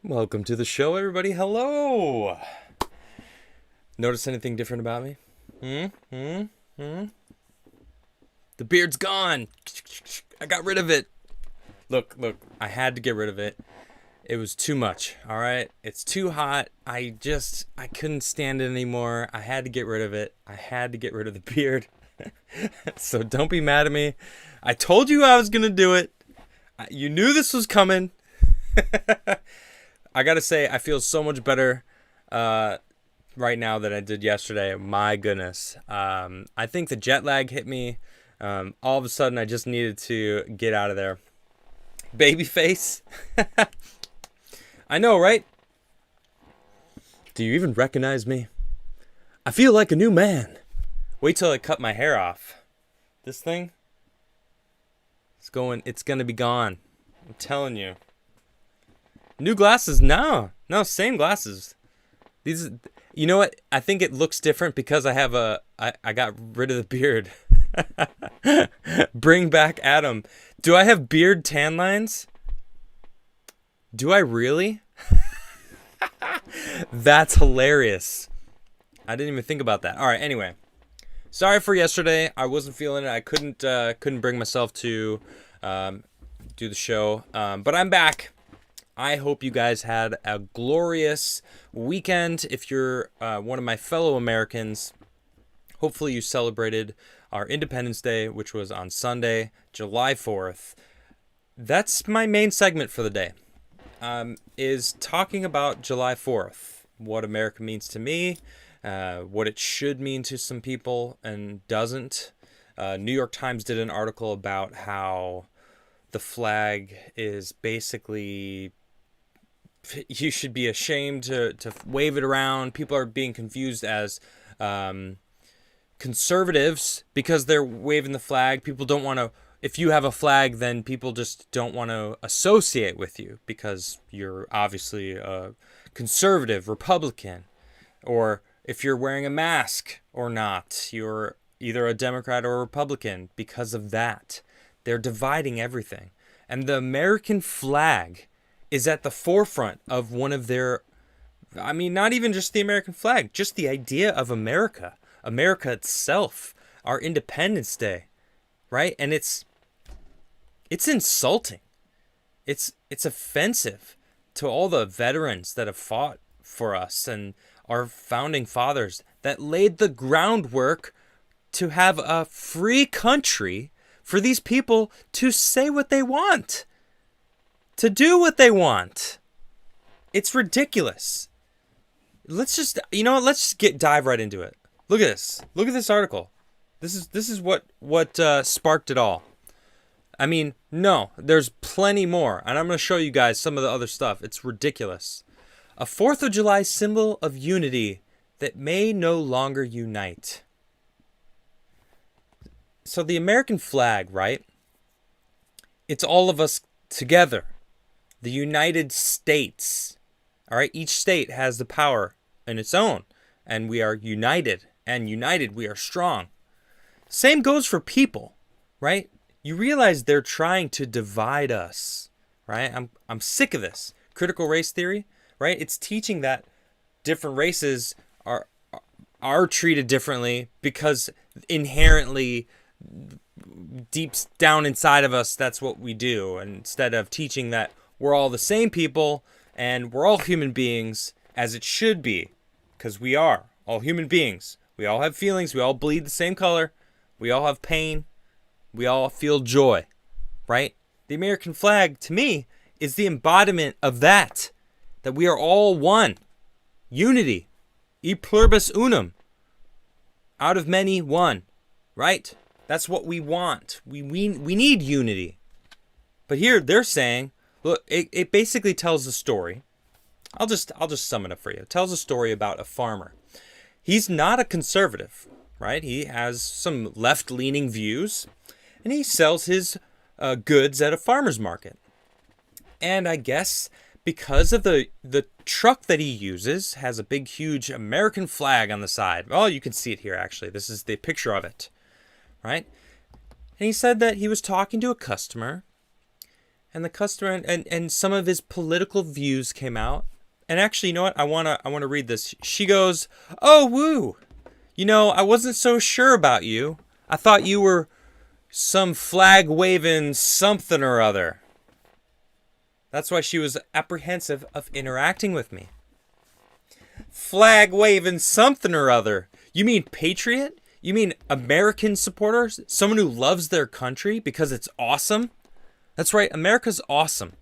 Welcome to the show, everybody. Hello. Notice anything different about me? The beard's gone. I got rid of it. Look. I had to get rid of it. It was too much. All right. It's too hot. I couldn't stand it anymore. I had to get rid of it. I had to get rid of the beard. So don't be mad at me. I told you I was going to do it. You knew this was coming. I gotta say, I feel so much better right now than I did yesterday. My goodness. I think the jet lag hit me. All of a sudden, I just needed to get out of there. Baby face. I know, right? Do you even recognize me? I feel like a new man. Wait till I cut my hair off. This thing, it's gonna be gone. I'm telling you. New glasses? No, same glasses. These, you know what? I think it looks different because I got rid of the beard. Bring back Adam. Do I have beard tan lines? Do I really? That's hilarious. I didn't even think about that. All right, anyway. Sorry for yesterday. I wasn't feeling it. I couldn't bring myself to do the show. But I'm back. I hope you guys had a glorious weekend. If you're one of my fellow Americans, hopefully you celebrated our Independence Day, which was on Sunday, July 4th. That's my main segment for the day, is talking about July 4th, what America means to me, what it should mean to some people and doesn't. New York Times did an article about how the flag is basically... You should be ashamed to wave it around. People are being confused as conservatives because they're waving the flag. People don't want to... If you have a flag, then people just don't want to associate with you because you're obviously a conservative, Republican. Or if you're wearing a mask or not, you're either a Democrat or a Republican because of that. They're dividing everything. And the American flag is at the forefront of one of their... I mean, not even just the American flag, just the idea of America. America itself. Our Independence Day. Right? And it's insulting. It's offensive to all the veterans that have fought for us and our founding fathers that laid the groundwork to have a free country for these people to say what they want. To do what they want. It's ridiculous. Let's just dive right into it. Look at this. Look at this article. This is what sparked it all. I mean, no, there's plenty more, and I'm going to show you guys some of the other stuff. It's ridiculous. A 4th of July symbol of unity that may no longer unite. So the American flag, right? It's all of us together. The United States. All right, each state has the power in its own, and we are united, and united we are strong. Same goes for people, right? You realize they're trying to divide us, right? I'm sick of this. Critical race theory, right? It's teaching that different races are treated differently because inherently deep down inside of us, that's what we do, instead of teaching that we're all the same people, and we're all human beings, as it should be, because we are all human beings. We all have feelings. We all bleed the same color. We all have pain. We all feel joy, right? The American flag, to me, is the embodiment of that we are all one. Unity. E pluribus unum. Out of many, one, right? That's what we want. We need unity. But here, they're saying... Look, it basically tells a story. I'll just sum it up for you. It tells a story about a farmer. He's not a conservative, right? He has some left-leaning views, and he sells his goods at a farmer's market. And I guess because of the truck that he uses has a big, huge American flag on the side. Well, you can see it here, actually. This is the picture of it, right? And he said that he was talking to a customer, And the customer and some of his political views came out. And actually, you know what? I wanna read this. She goes, "Oh, woo. You know, I wasn't so sure about you. I thought you were some flag waving something or other." That's why she was apprehensive of interacting with me. Flag waving something or other. You mean patriot? You mean American supporters? Someone who loves their country because it's awesome? That's right, America's awesome.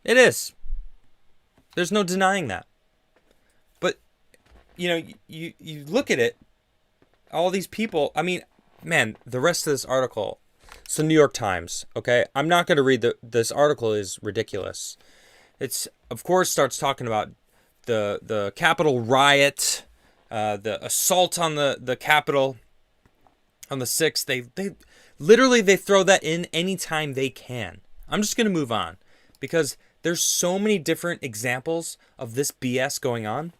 It is. There's no denying that. But, you know, you look at it, all these people, I mean, man, the rest of this article, it's the New York Times, okay? I'm not going to read this article is ridiculous. It's, of course, starts talking about the Capitol riot, the assault on the Capitol on the 6th. They literally, they throw that in anytime they can. I'm just going to move on because there's so many different examples of this BS going on.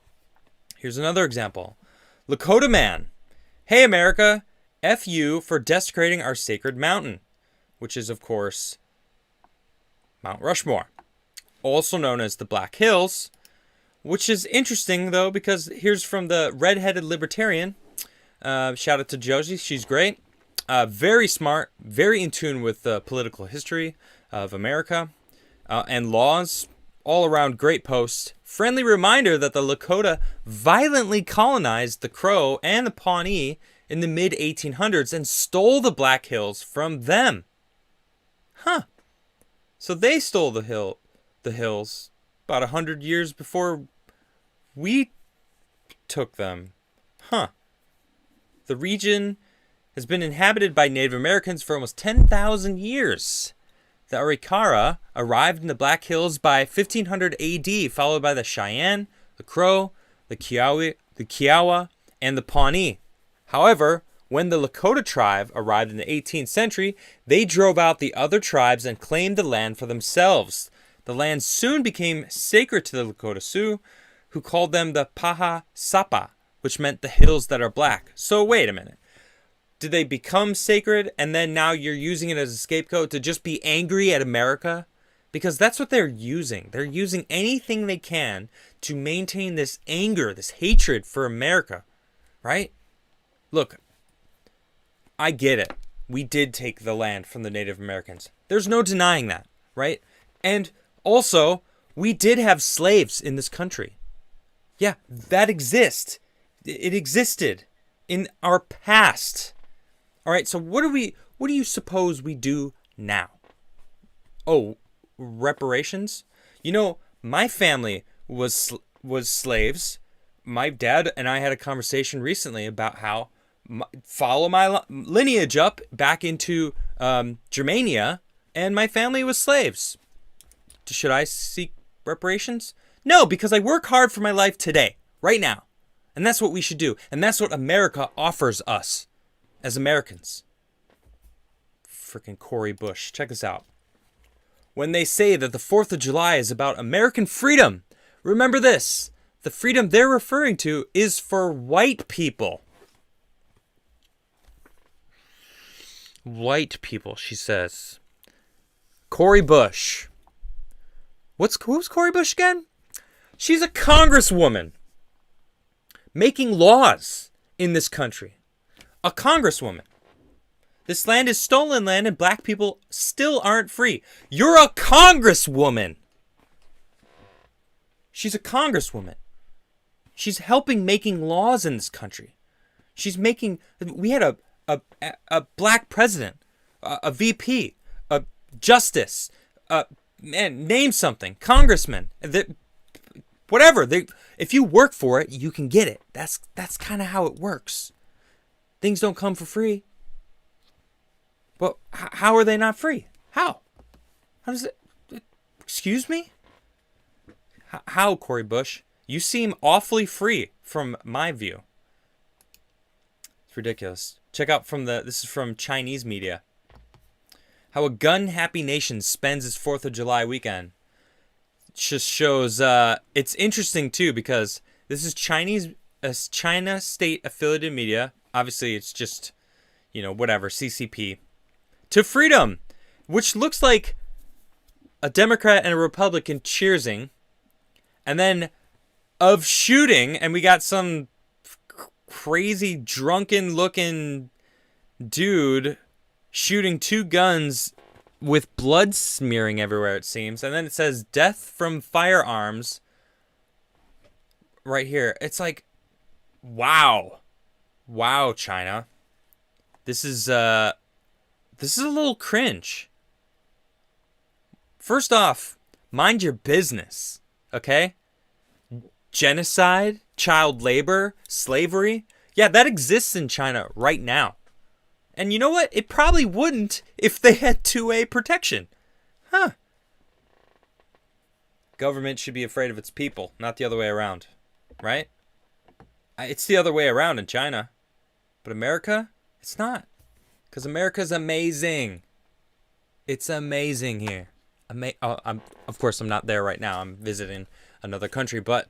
Here's another example. Lakota man. Hey, America. F you for desecrating our sacred mountain, which is, of course, Mount Rushmore, also known as the Black Hills, which is interesting, though, because here's from the redheaded libertarian. Shout out to Josie. She's great. Very smart, very in tune with the political history of America and laws. All around great post. Friendly reminder that the Lakota violently colonized the Crow and the Pawnee in the mid-1800s and stole the Black Hills from them. Huh. So they stole the hills about 100 years before we took them. Huh. The region has been inhabited by Native Americans for almost 10,000 years. The Arikara arrived in the Black Hills by 1500 AD, followed by the Cheyenne, the Crow, the Kiowa, and the Pawnee. However, when the Lakota tribe arrived in the 18th century, they drove out the other tribes and claimed the land for themselves. The land soon became sacred to the Lakota Sioux, who called them the Paha Sapa, which meant the hills that are black. So wait a minute. Did they become sacred and then now you're using it as a scapegoat to just be angry at America? Because that's what they're using. They're using anything they can to maintain this anger, this hatred for America, right? Look, I get it. We did take the land from the Native Americans. There's no denying that, right? And also, we did have slaves in this country. Yeah, that exists. It existed in our past. All right, so what do you suppose we do now? Oh, reparations? You know, my family was slaves. My dad and I had a conversation recently about how follow my lineage up back into Germania, and my family was slaves. Should I seek reparations? No, because I work hard for my life today, right now. And that's what we should do. And that's what America offers us as Americans. Freaking Cory Bush. Check this out. When they say that the 4th of July is about American freedom, remember this. The freedom they're referring to is for white people. White people, she says. Cory Bush. Who's Cory Bush again? She's a congresswoman making laws in this country. A congresswoman. This land is stolen land and black people still aren't free. You're a congresswoman. She's a congresswoman. She's helping making laws in this country. We had a black president, a VP, a justice, man, name something, congressman, whatever. If you work for it, you can get it. That's kind of how it works. Things don't come for free. But how are they not free? How? How does it? Excuse me? How, Cory Bush? You seem awfully free from my view. It's ridiculous. Check out this is from Chinese media. How a gun-happy nation spends its 4th of July weekend. Just shows, it's interesting too because this is China state affiliated media. Obviously it's just, whatever, CCP. To freedom, which looks like a Democrat and a Republican cheersing, and then of shooting, and we got some crazy drunken looking dude shooting two guns with blood smearing everywhere, it seems. And then it says death from firearms right here. It's like, wow. Wow, China. This is a little cringe. First off, mind your business, okay? Genocide, child labor, slavery. Yeah, that exists in China right now. And you know what? It probably wouldn't if they had 2A protection. Huh. Government should be afraid of its people, not the other way around. Right? It's the other way around in China. But America, it's not. Because America's amazing. It's amazing here. Of course, I'm not there right now. I'm visiting another country, but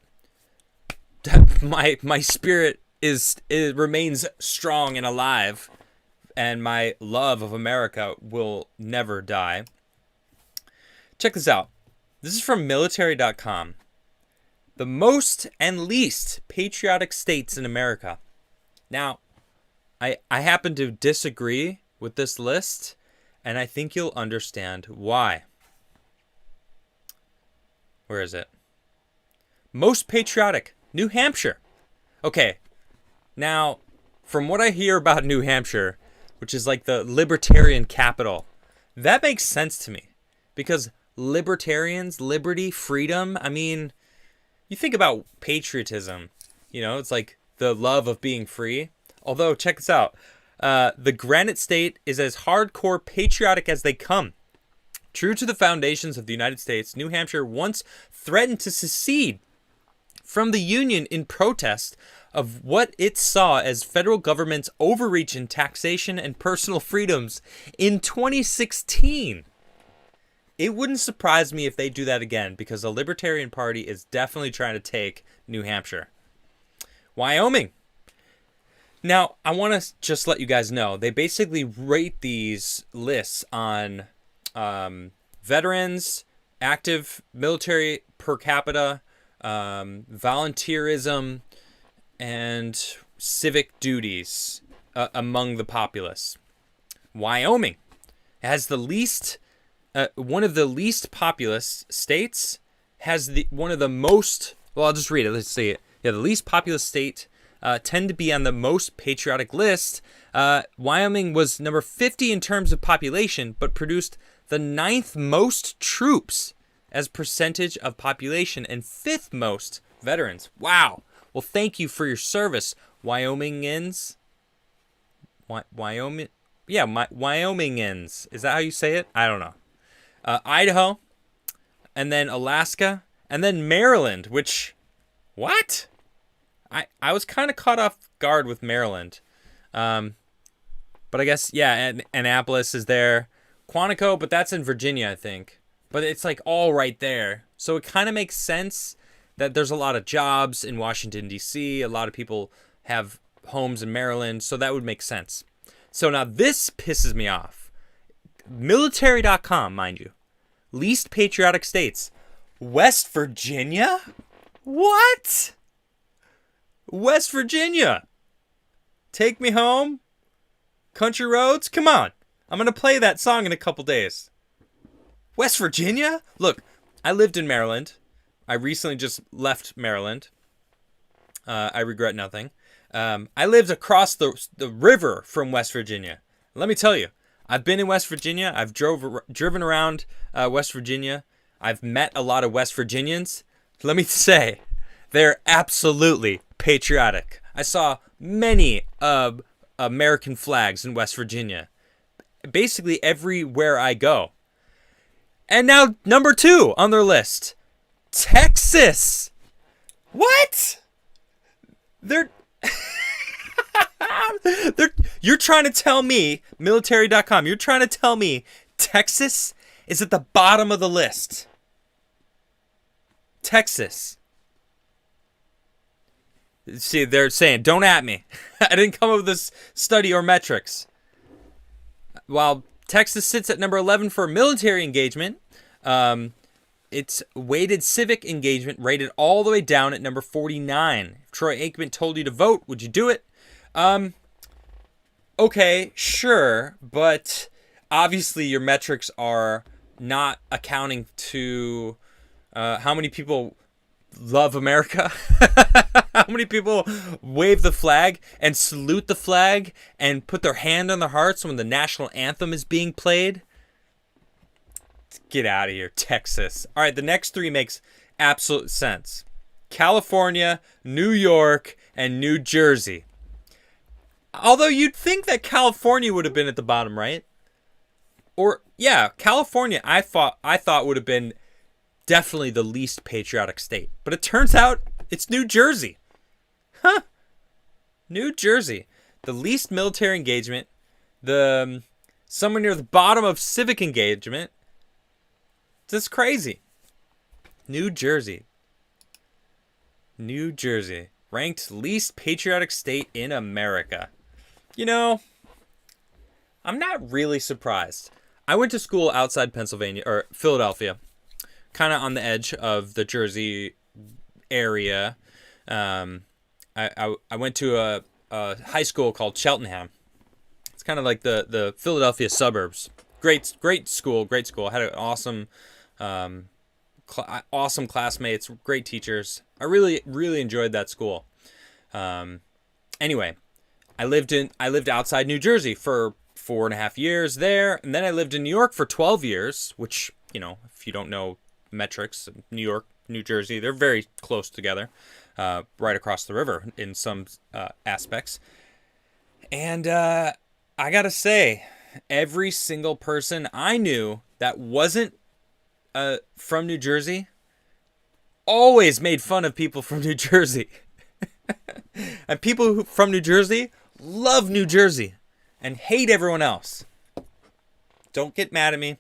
my spirit it remains strong and alive, and my love of America will never die. Check this out. This is from military.com. The most and least patriotic states in America. Now, I happen to disagree with this list, and I think you'll understand why. Where is it? Most patriotic, New Hampshire. Okay, now, from what I hear about New Hampshire, which is like the libertarian capital, that makes sense to me. Because libertarians, liberty, freedom, I mean, you think about patriotism, you know, it's like the love of being free. Although, check this out. The Granite State is as hardcore patriotic as they come. True to the foundations of the United States, New Hampshire once threatened to secede from the Union in protest of what it saw as federal government's overreach in taxation and personal freedoms in 2016. It wouldn't surprise me if they do that again, because the Libertarian Party is definitely trying to take New Hampshire. Wyoming. Now, I want to just let you guys know, they basically rate these lists on veterans, active military per capita, volunteerism, and civic duties among the populace. Wyoming has the least, one of the least populous states, has one of the most, well, I'll just read it. Let's see it. Yeah, the least populous state tend to be on the most patriotic list. Wyoming was number 50 in terms of population, but produced the 9th most troops as percentage of population and 5th most veterans. Wow. Well, thank you for your service, Wyomingans. Wyoming? Yeah, Wyomingans. Is that how you say it? I don't know. Idaho, and then Alaska, and then Maryland, which, what? I was kind of caught off guard with Maryland. But I guess, yeah, Annapolis is there. Quantico, but that's in Virginia, I think. But it's like all right there. So it kind of makes sense that there's a lot of jobs in Washington, D.C. A lot of people have homes in Maryland, so that would make sense. So now this pisses me off. Military.com, mind you. Least patriotic states. West Virginia? What? West Virginia. Take me home. Country roads? Come on. I'm going to play that song in a couple days. West Virginia? Look, I lived in Maryland. I recently just left Maryland. I regret nothing. I lived across the river from West Virginia. Let me tell you, I've been in West Virginia. I've driven around West Virginia. I've met a lot of West Virginians. Let me say, they're absolutely patriotic. I saw many American flags in West Virginia. Basically everywhere I go. And now number 2 on their list, Texas. What? You're trying to tell me, military.com, you're trying to tell me Texas is at the bottom of the list. Texas. See, they're saying, don't at me. I didn't come up with this study or metrics. While Texas sits at number 11 for military engagement, It's weighted civic engagement rated all the way down at number 49. If Troy Aikman told you to vote, would you do it? Okay, sure, but obviously your metrics are not accounting to how many people love America, how many people wave the flag and salute the flag and put their hand on their hearts when the national anthem is being played. Get out of here, Texas. All right, the next three makes absolute sense. California, New York, and New Jersey. Although you'd think that California would have been at the bottom, right? Or, yeah, California I thought would have been definitely the least patriotic state. But it turns out it's New Jersey. Huh. New Jersey. The least military engagement. Somewhere near the bottom of civic engagement. This is crazy. New Jersey. New Jersey. Ranked least patriotic state in America. You know, I'm not really surprised. I went to school outside Pennsylvania, or Philadelphia. Kind of on the edge of the Jersey area. I went to a high school called Cheltenham. It's kind of like the Philadelphia suburbs. Great school. I had an awesome classmates, great teachers. I really enjoyed that school. Anyway, I lived outside New Jersey for 4.5 years there, and then I lived in New York for 12 years, which, you know, if you don't know metrics, New York, New Jersey, they're very close together, right across the river in some aspects. And I gotta say, every single person I knew that wasn't from New Jersey always made fun of people from New Jersey. And people from New Jersey love New Jersey and hate everyone else. Don't get mad at me.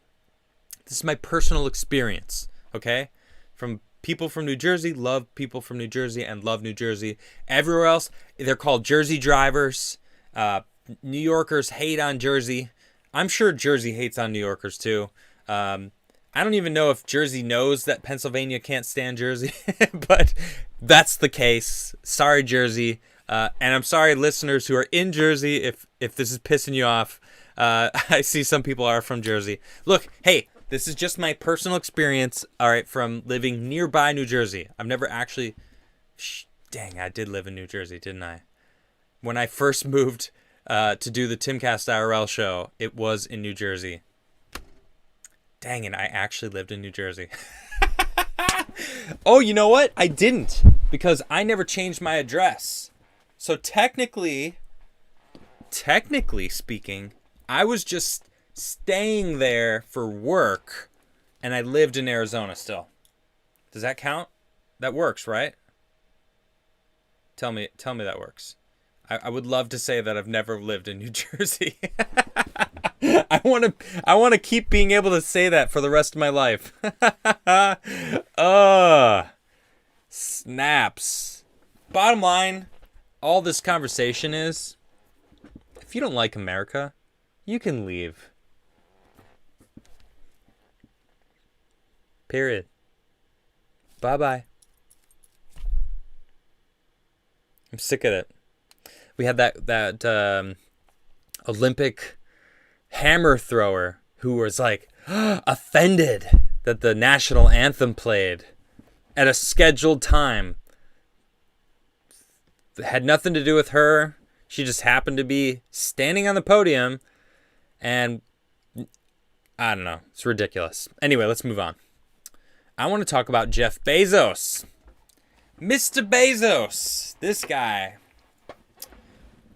This is my personal experience, okay? From people from New Jersey, love people from New Jersey and love New Jersey. Everywhere else, they're called Jersey drivers. New Yorkers hate on Jersey. I'm sure Jersey hates on New Yorkers too. I don't even know if Jersey knows that Pennsylvania can't stand Jersey, but that's the case. Sorry, Jersey. And I'm sorry, listeners who are in Jersey, if this is pissing you off. I see some people are from Jersey. Look, hey, this is just my personal experience, all right, from living nearby New Jersey. I've never actually... Dang, I did live in New Jersey, didn't I? When I first moved to do the Timcast IRL show, it was in New Jersey. Dang it, I actually lived in New Jersey. Oh, you know what? I didn't, because I never changed my address. So technically speaking, I was just staying there for work, and I lived in Arizona still. Does that count? That works, right? Tell me that works. I would love to say that I've never lived in New Jersey. I want to keep being able to say that for the rest of my life. Snaps. Bottom line, all this conversation is, if you don't like America, you can leave. Period. Bye-bye. I'm sick of it. We had that Olympic hammer thrower who was like offended that the national anthem played at a scheduled time. It had nothing to do with her. She just happened to be standing on the podium, and I don't know. It's ridiculous. Anyway, let's move on. I want to talk about Jeff Bezos. Mr. Bezos. This guy.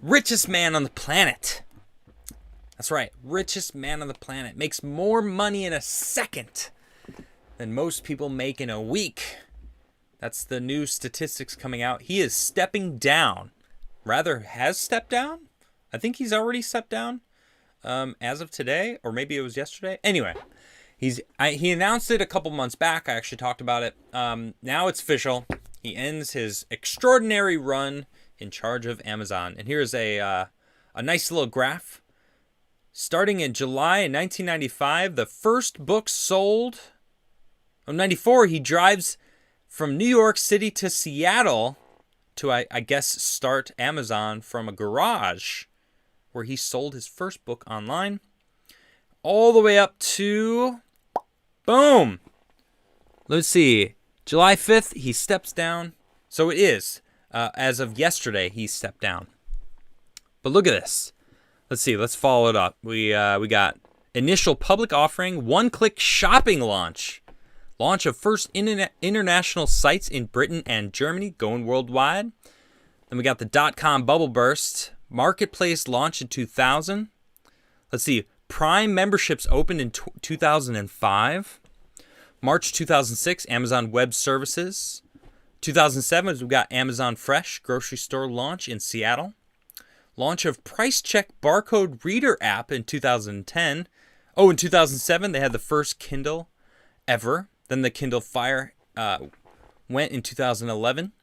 Richest man on the planet. That's right. Richest man on the planet. Makes more money in a second than most people make in a week. That's the new statistics coming out. He is stepping down. Rather, has stepped down? I think he's already stepped down as of today. Or maybe it was yesterday. Anyway, he announced it a couple months back. I actually talked about it. Now it's official. He ends his extraordinary run in charge of Amazon. And here's a nice little graph. Starting in July 1995, the first book sold On 94, he drives from New York City to Seattle to, I guess, start Amazon from a garage where he sold his first book online. All the way up to, boom. Let's see, July 5th, he steps down. So it is, as of yesterday, he stepped down. But look at this. Let's see, let's follow it up. We got initial public offering, one-click shopping launch. Launch of first international sites in Britain and Germany, going worldwide. Then we got the .com bubble burst. Marketplace launch in 2000. Let's see, Prime memberships opened in 2005. March 2006, Amazon Web Services. 2007, we got Amazon Fresh grocery store launch in Seattle. Launch of Price Check barcode reader app in 2010. Oh, in 2007, they had the first Kindle ever. Then the Kindle Fire went in 2011.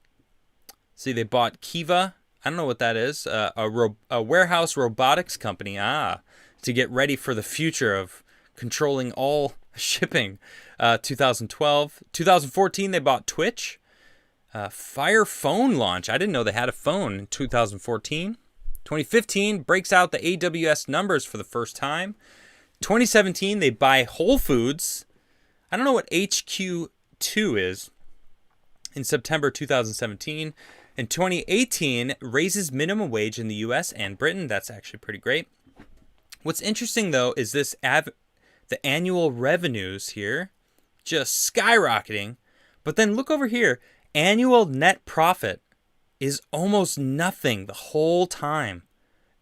See, they bought Kiva. I don't know what that is. A warehouse robotics company. To get ready for the future of controlling all shipping. 2012. 2014, they bought Twitch. Fire phone launch. I didn't know they had a phone in 2014. 2015, breaks out the AWS numbers for the first time. 2017, they buy Whole Foods. I don't know what HQ2 is. In September 2017. In 2018, raises minimum wage in the US and Britain. That's actually pretty great. What's interesting, though, is this the annual revenues here just skyrocketing. But then look over here. Annual net profit is almost nothing the whole time.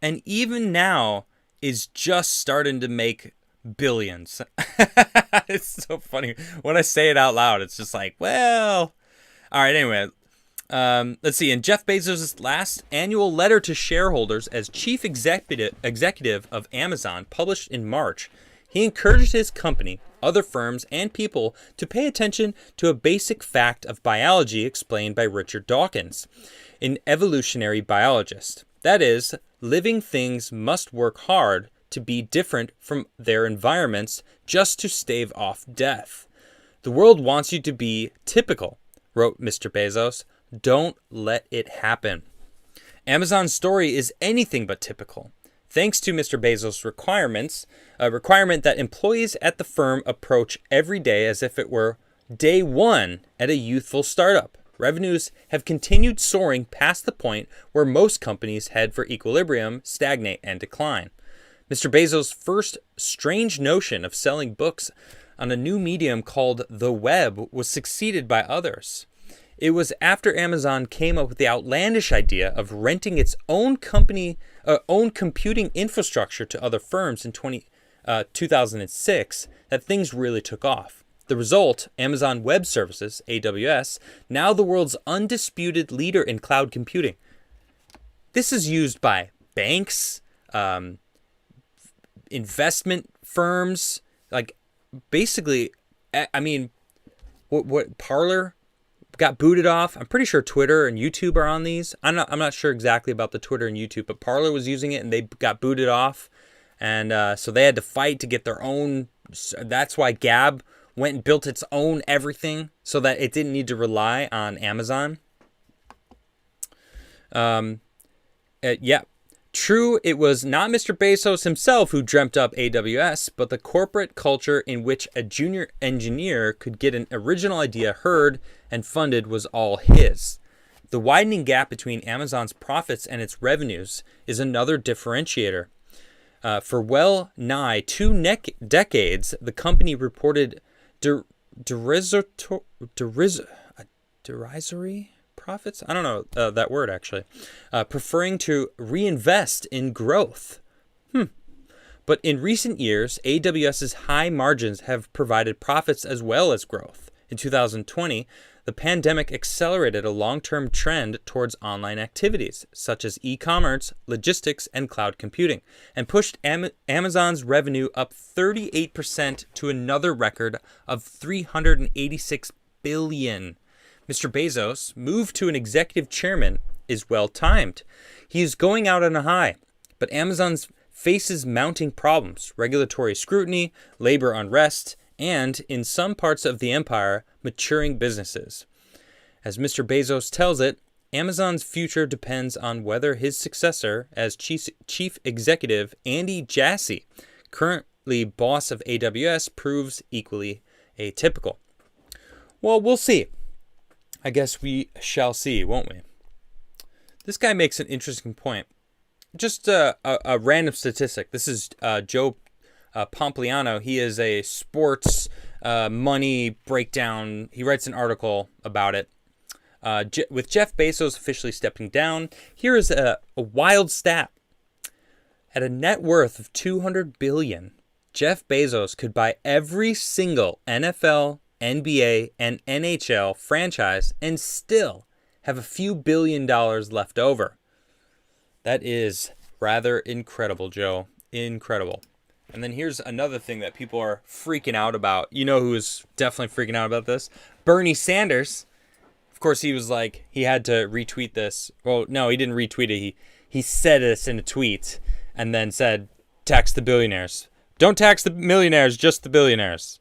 And even now is just starting to make billions. It's so funny. When I say it out loud, it's just like, well. All right, anyway. Let's see. In Jeff Bezos' last annual letter to shareholders as chief executive of Amazon, published in March, he encouraged his company, other firms, and people to pay attention to a basic fact of biology explained by Richard Dawkins, an evolutionary biologist. That is, living things must work hard to be different from their environments just to stave off death. The world wants you to be typical, wrote Mr. Bezos. Don't let it happen. Amazon's story is anything but typical. Thanks to Mr. Bezos' requirement that employees at the firm approach every day as if it were day one at a youthful startup. Revenues have continued soaring past the point where most companies head for equilibrium, stagnate, and decline. Mr. Bezos' first strange notion of selling books on a new medium called the web was succeeded by others. It was after Amazon came up with the outlandish idea of renting its own computing infrastructure to other firms in 2006 that things really took off. The result, Amazon Web Services, AWS, now the world's undisputed leader in cloud computing. This is used by banks, investment firms, like basically, I mean, what Parler got booted off. I'm pretty sure Twitter and YouTube are on these. I'm not sure exactly about the Twitter and YouTube, but Parler was using it and they got booted off. And so they had to fight to get their own. That's why Gab went and built its own everything so that it didn't need to rely on Amazon. Yeah. True, it was not Mr. Bezos himself who dreamt up AWS, but the corporate culture in which a junior engineer could get an original idea heard and funded was all his. The widening gap between Amazon's profits and its revenues is another differentiator. For well nigh 2 decades, the company reported derisory profits? I don't know that word, actually. Preferring to reinvest in growth. But in recent years, AWS's high margins have provided profits as well as growth. In 2020, the pandemic accelerated a long-term trend towards online activities, such as e-commerce, logistics, and cloud computing, and pushed Amazon's revenue up 38% to another record of $386 billion. Mr. Bezos' move to an executive chairman is well-timed. He is going out on a high, but Amazon faces mounting problems, regulatory scrutiny, labor unrest, and in some parts of the empire, maturing businesses. As Mr. Bezos tells it, Amazon's future depends on whether his successor as chief executive, Andy Jassy, currently boss of AWS, proves equally atypical. Well, we'll see. I guess we shall see, won't we? This guy makes an interesting point. Just a random statistic. This is Joe Pompliano. He is a sports money breakdown. He writes an article about it. With Jeff Bezos officially stepping down, here is a wild stat. At a net worth of $200 billion, Jeff Bezos could buy every single NFL, NBA, and NHL franchise and still have a few $1 billion left over. That is rather incredible, Joe. Incredible. And then here's another thing that people are freaking out about. You know who is definitely freaking out about this? Bernie Sanders. Of course, he was like, he had to retweet this. Well, no, he didn't retweet it. He said this in a tweet and then said, tax the billionaires. Don't tax the millionaires, just the billionaires.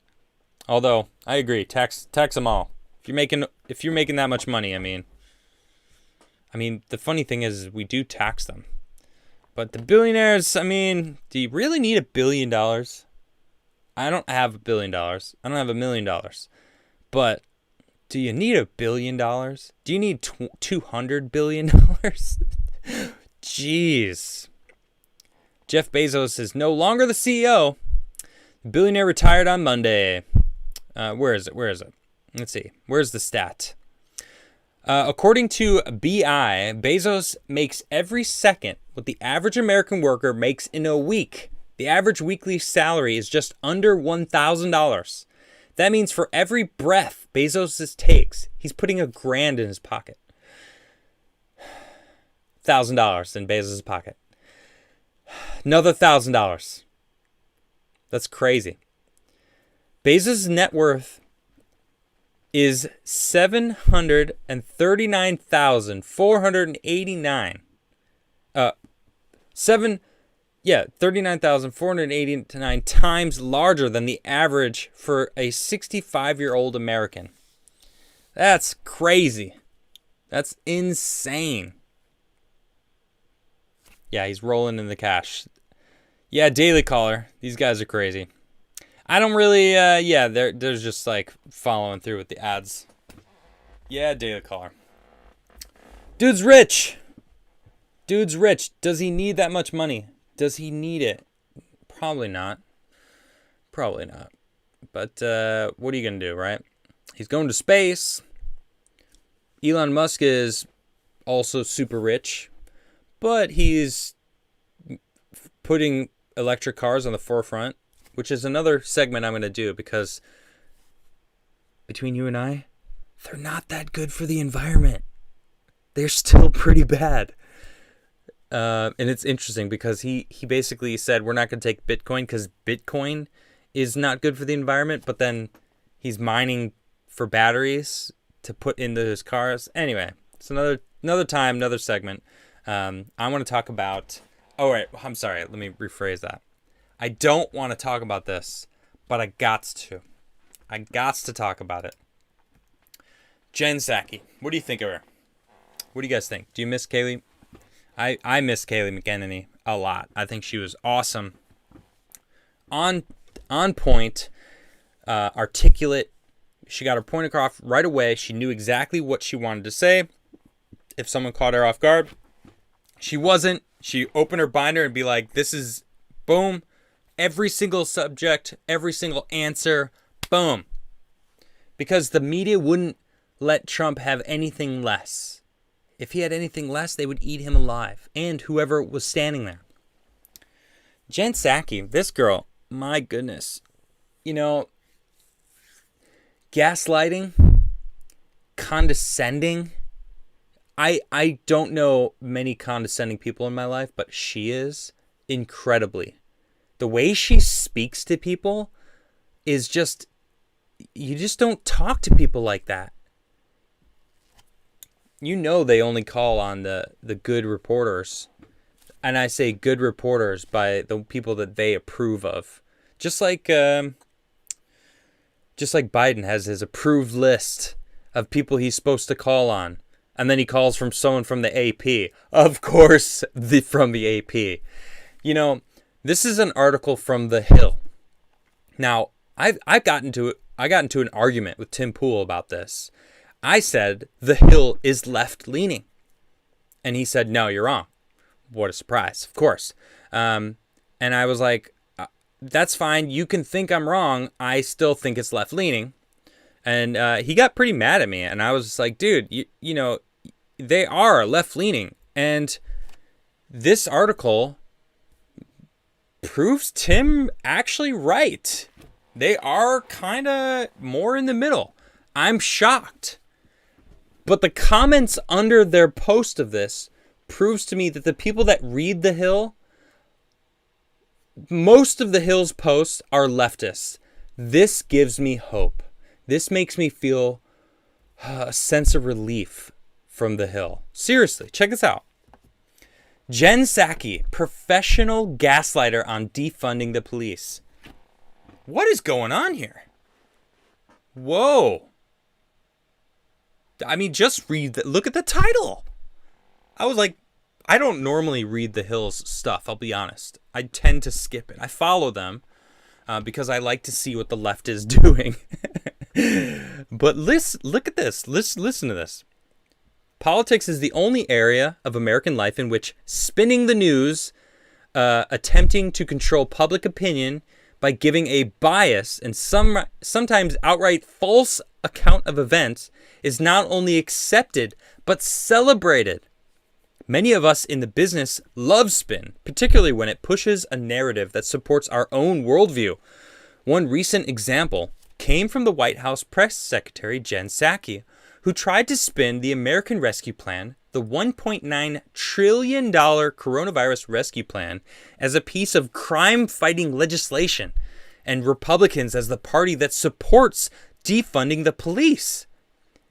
Although, I agree, tax them all. If you're making that much money, I mean, the funny thing is we do tax them. But the billionaires, I mean, do you really need $1 billion? I don't have $1 billion. I don't have $1 million. But do you need $1 billion? Do you need $200 billion? Jeez. Jeff Bezos is no longer the CEO. The billionaire retired on Monday. Where is it? Let's see. Where's the stat? According to BI, Bezos makes every second what the average American worker makes in a week. The average weekly salary is just under $1,000. That means for every breath Bezos takes, he's putting $1,000 in his pocket. $1,000 in Bezos' pocket. Another $1,000. That's crazy. Bezos' net worth is $39,489. 39,489 times larger than the average for a 65-year-old American. That's crazy. That's insane. Yeah, he's rolling in the cash. Yeah, Daily Caller. These guys are crazy. I don't really, they're just like following through with the ads. Yeah, Daily Caller. Dude's rich. Does he need that much money? Does he need it? Probably not. But what are you going to do, right? He's going to space. Elon Musk is also super rich, but he's putting electric cars on the forefront, which is another segment I'm going to do because between you and I, they're not that good for the environment. They're still pretty bad. And it's interesting because he basically said we're not going to take Bitcoin because Bitcoin is not good for the environment, but then he's mining for batteries to put into his cars. Anyway, it's another time, another segment. I want to talk about... Oh, right. I'm sorry. Let me rephrase that. I don't want to talk about this, but I gots to. I gots to talk about it. Jen Psaki. What do you think of her? What do you guys think? Do you miss Kayleigh? I miss Kayleigh McEnany a lot. I think she was awesome. On point. Articulate. She got her point across right away. She knew exactly what she wanted to say. If someone caught her off guard, she wasn't. She opened her binder and be like, this is, boom, every single subject, every single answer, boom. Because the media wouldn't let Trump have anything less. If he had anything less, they would eat him alive. And whoever was standing there. Jen Psaki, this girl, my goodness. You know, gaslighting, condescending. I don't know many condescending people in my life, but she is incredibly. The way she speaks to people is just, you just don't talk to people like that. You know they only call on the good reporters. And I say good reporters by the people that they approve of. Just like Just like Biden has his approved list of people he's supposed to call on. And then he calls from someone from the AP. Of course, from the AP. You know, this is an article from The Hill. Now, I got into an argument with Tim Pool about this. I said The Hill is left-leaning. And he said, no, you're wrong. What a surprise, of course. And I was like, that's fine. You can think I'm wrong. I still think it's left-leaning. And he got pretty mad at me. And I was just like, dude, you know, they are left-leaning. And this article proves Tim actually right. They are kind of more in the middle. I'm shocked. But the comments under their post of this proves to me that the people that read The Hill, most of The Hill's posts are leftists. This gives me hope. This makes me feel a sense of relief from The Hill. Seriously, check this out. Jen Psaki, professional gaslighter on defunding the police. What is going on here? Whoa. I mean, just look at the title. I was like, I don't normally read The Hill's stuff, I'll be honest. I tend to skip it. I follow them because I like to see what the left is doing. But look at this. Listen to this. Politics is the only area of American life in which spinning the news, attempting to control public opinion by giving a biased and sometimes outright false account of events is not only accepted, but celebrated. Many of us in the business love spin, particularly when it pushes a narrative that supports our own worldview. One recent example came from the White House press secretary, Jen Psaki, who tried to spin the American Rescue Plan, the $1.9 trillion coronavirus rescue plan, as a piece of crime-fighting legislation, and Republicans as the party that supports defunding the police.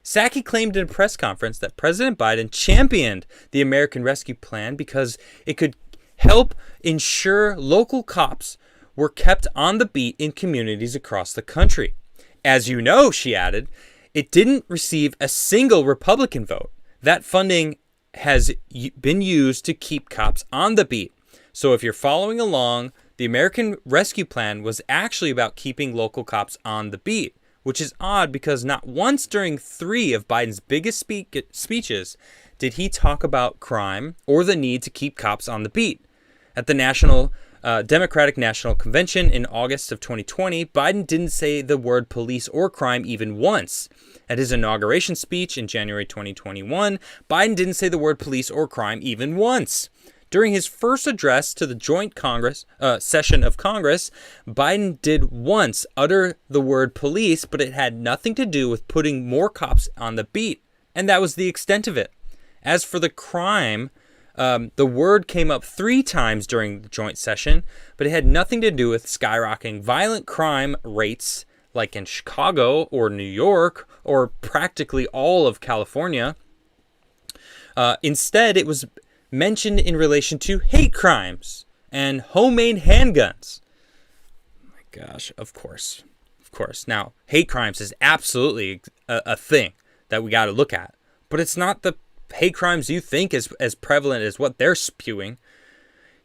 Psaki claimed in a press conference that President Biden championed the American Rescue Plan because it could help ensure local cops were kept on the beat in communities across the country. As you know, she added, it didn't receive a single Republican vote. That funding has been used to keep cops on the beat. So if you're following along, the American Rescue Plan was actually about keeping local cops on the beat, which is odd because not once during 3 of Biden's biggest speeches did he talk about crime or the need to keep cops on the beat. At the Democratic National Convention in August of 2020, Biden didn't say the word police or crime even once. At his inauguration speech in January 2021, Biden didn't say the word police or crime even once. During his first address to the joint session of Congress, Biden did once utter the word police, but it had nothing to do with putting more cops on the beat. And that was the extent of it. As for the crime, the word came up 3 times during the joint session, but it had nothing to do with skyrocketing violent crime rates like in Chicago or New York or practically all of California. Instead, it was mentioned in relation to hate crimes and homemade handguns. Oh my gosh, of course. Now, hate crimes is absolutely a thing that we got to look at, but it's not the hate crimes you think is as prevalent as what they're spewing.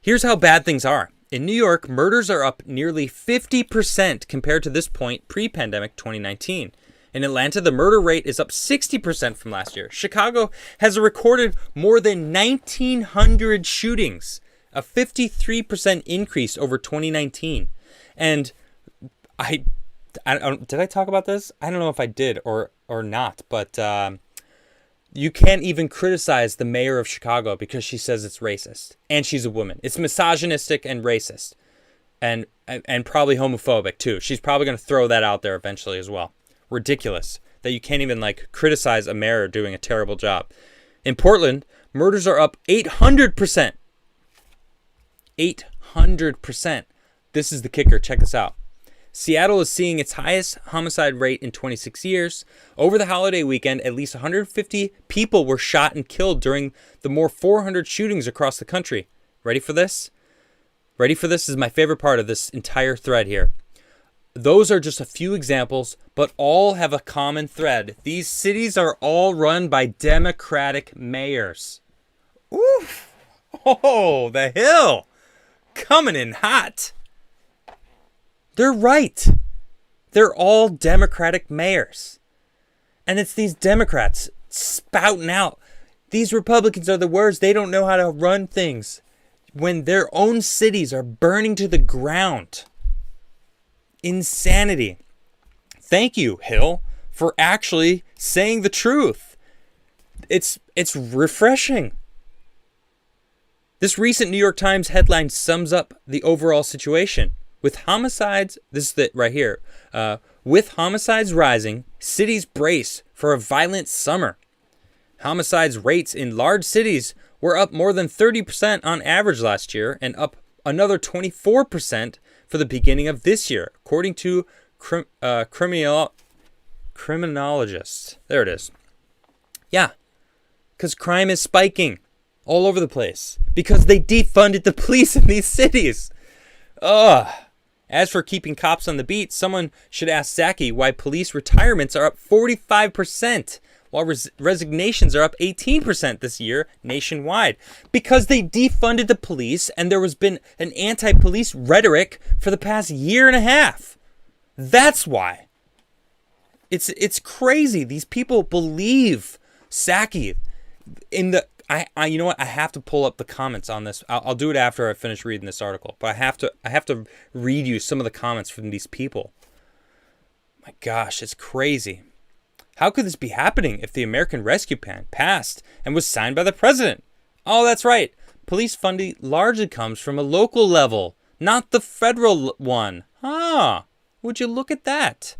Here's how bad things are. In New York, murders are up nearly 50% compared to this point pre-pandemic 2019. In Atlanta, the murder rate is up 60% from last year. Chicago has recorded more than 1,900 shootings, a 53% increase over 2019. And I did I talk about this? I don't know if I did or not, but you can't even criticize the mayor of Chicago because she says it's racist. And she's a woman. It's misogynistic and racist. And probably homophobic, too. She's probably going to throw that out there eventually as well. Ridiculous that you can't even criticize a mayor doing a terrible job. In Portland, murders are up 800%. 800%. This is the kicker. Check this out. Seattle is seeing its highest homicide rate in 26 years. Over the holiday weekend, at least 150 people were shot and killed during the more 400 shootings across the country. Ready for this? Ready for this? This is my favorite part of this entire thread here. those are just a few examples, but all have a common thread. These cities are all run by Democratic mayors. Oof! Oh, the Hill! Coming in hot. They're right. They're all Democratic mayors. And it's these Democrats spouting out. These Republicans are the worst. They don't know how to run things. When their own cities are burning to the ground. Insanity. Thank you, Hill, for actually saying the truth. It's refreshing. This recent New York Times headline sums up the overall situation. With homicides, this is it right here. With homicides rising, cities brace for a violent summer. Homicides rates in large cities were up more than 30% on average last year and up another 24% for the beginning of this year, according to criminologists. There it is. Yeah, because crime is spiking all over the place because they defunded the police in these cities. Ugh. As for keeping cops on the beat, someone should ask Psaki why police retirements are up 45%, while resignations are up 18% this year nationwide. Because they defunded the police and there has been an anti-police rhetoric for the past year and a half. That's why. It's crazy. These people believe Psaki in the... you know what? I have to pull up the comments on this. I'll do it after I finish reading this article. But I have to read you some of the comments from these people. My gosh, it's crazy. How could this be happening if the American Rescue Plan passed and was signed by the president? Oh, that's right. Police funding largely comes from a local level, not the federal one. Would you look at that?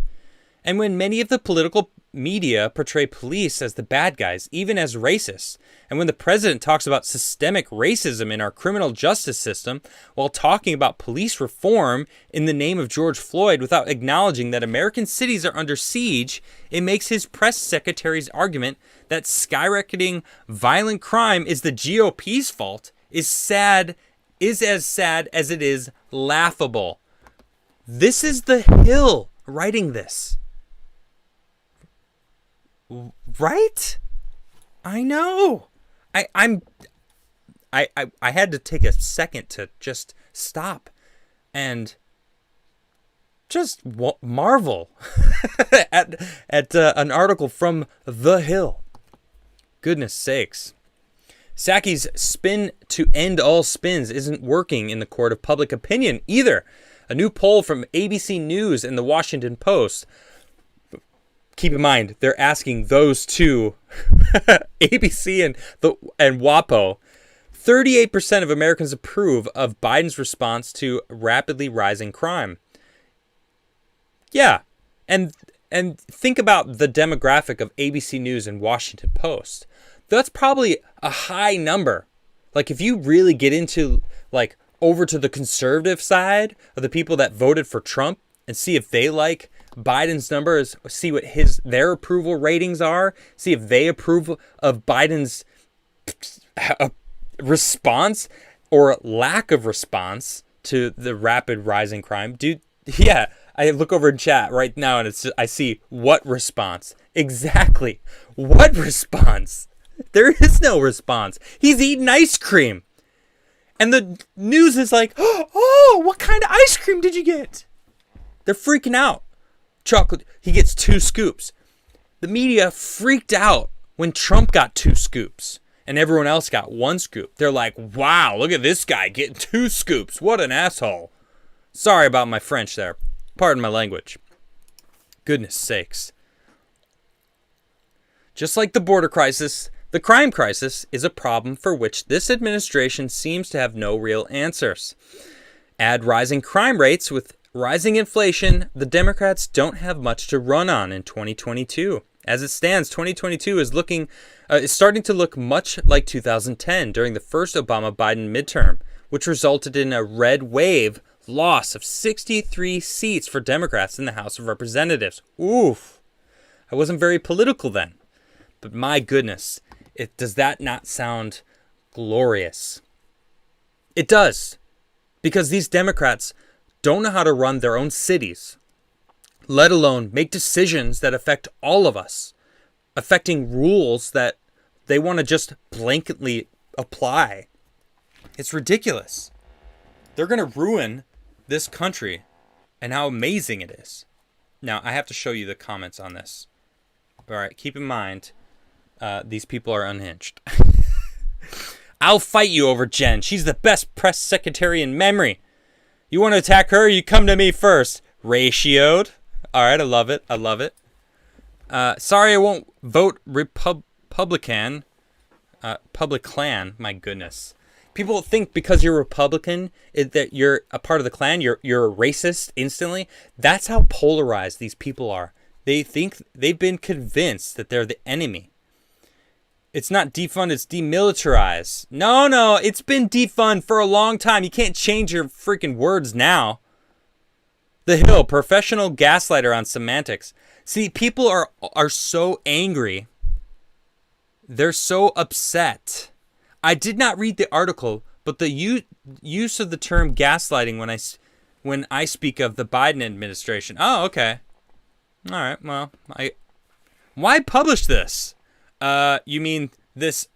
And when many of the political media portray police as the bad guys, even as racists, and when the president talks about systemic racism in our criminal justice system while talking about police reform in the name of George Floyd without acknowledging that American cities are under siege, it makes his press secretary's argument that skyrocketing violent crime is the GOP's fault is as sad as it is laughable. This is the Hill writing this. Right? I know. I had to take a second to just stop and just marvel at an article from The Hill. Goodness sakes. Psaki's spin to end all spins isn't working in the court of public opinion either. A new poll from ABC News and the Washington Post. Keep in mind, they're asking those two, ABC and WAPO. 38% of Americans approve of Biden's response to rapidly rising crime. Yeah, and think about the demographic of ABC News and Washington Post. That's probably a high number. Like if you really get into like over to the conservative side of the people that voted for Trump and see if they like Biden's numbers, see what their approval ratings are, see if they approve of Biden's response or lack of response to the rapid rising crime. Dude, yeah, I look over in chat right now and I see what response. Exactly. What response? There is no response. He's eating ice cream. And the news is like, oh, what kind of ice cream did you get? They're freaking out. Chocolate, he gets 2 scoops. The media freaked out when Trump got 2 scoops and everyone else got 1 scoop. They're like, wow, look at this guy getting 2 scoops. What an asshole. Sorry about my French there. Pardon my language. Goodness sakes. Just like the border crisis, the crime crisis is a problem for which this administration seems to have no real answers. Add rising crime rates with rising inflation, the Democrats don't have much to run on in 2022. As it stands, 2022 is starting to look much like 2010 during the first Obama-Biden midterm, which resulted in a red wave loss of 63 seats for Democrats in the House of Representatives. Oof. I wasn't very political then. But my goodness, does that not sound glorious? It does. Because these Democrats don't know how to run their own cities. let alone make decisions that affect all of us, affecting rules that they want to just blanketly apply. It's ridiculous. They're going to ruin this country and how amazing it is. Now, I have to show you the comments on this. All right, keep in mind, these people are unhinged. I'll fight you over Jen. She's the best press secretary in memory. You want to attack her? You come to me first. Ratioed. All right, I love it. I love it. Sorry, I won't vote Republican. Public Klan. My goodness. People think because you're Republican that you're a part of the Klan. You're a racist instantly. That's how polarized these people are. They think they've been convinced that they're the enemy. It's not defund, it's demilitarize. No, it's been defund for a long time. You can't change your freaking words now. The Hill, professional gaslighter on semantics. See, people are so angry. They're so upset. I did not read the article, but the use of the term gaslighting when I speak of the Biden administration. Oh, okay. All right. Well, why publish this? You mean this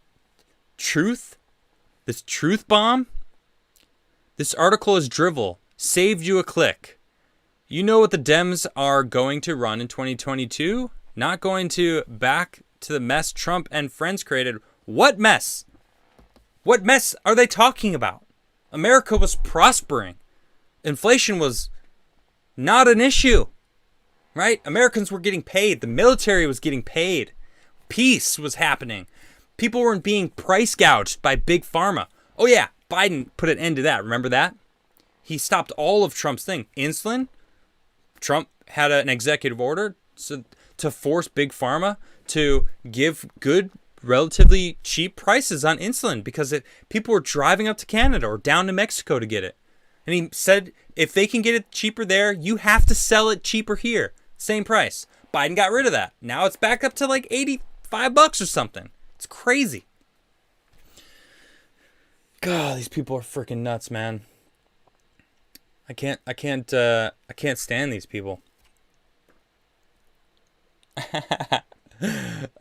truth? This truth bomb? This article is drivel. Saved you a click. You know what the Dems are going to run in 2022? Not going to back to the mess Trump and friends created. What mess? What mess are they talking about? America was prospering. Inflation was not an issue, right? Americans were getting paid. The military was getting paid. Peace was happening. People weren't being price gouged by Big Pharma. Oh yeah, Biden put an end to that. Remember that? He stopped all of Trump's thing. Insulin. Trump had an executive order to force Big Pharma to give good, relatively cheap prices on insulin because people were driving up to Canada or down to Mexico to get it. And he said, if they can get it cheaper there, you have to sell it cheaper here. Same price. Biden got rid of that. Now it's back up to like $85 or something. It's crazy. God, these people are freaking nuts, man. I can't stand these people.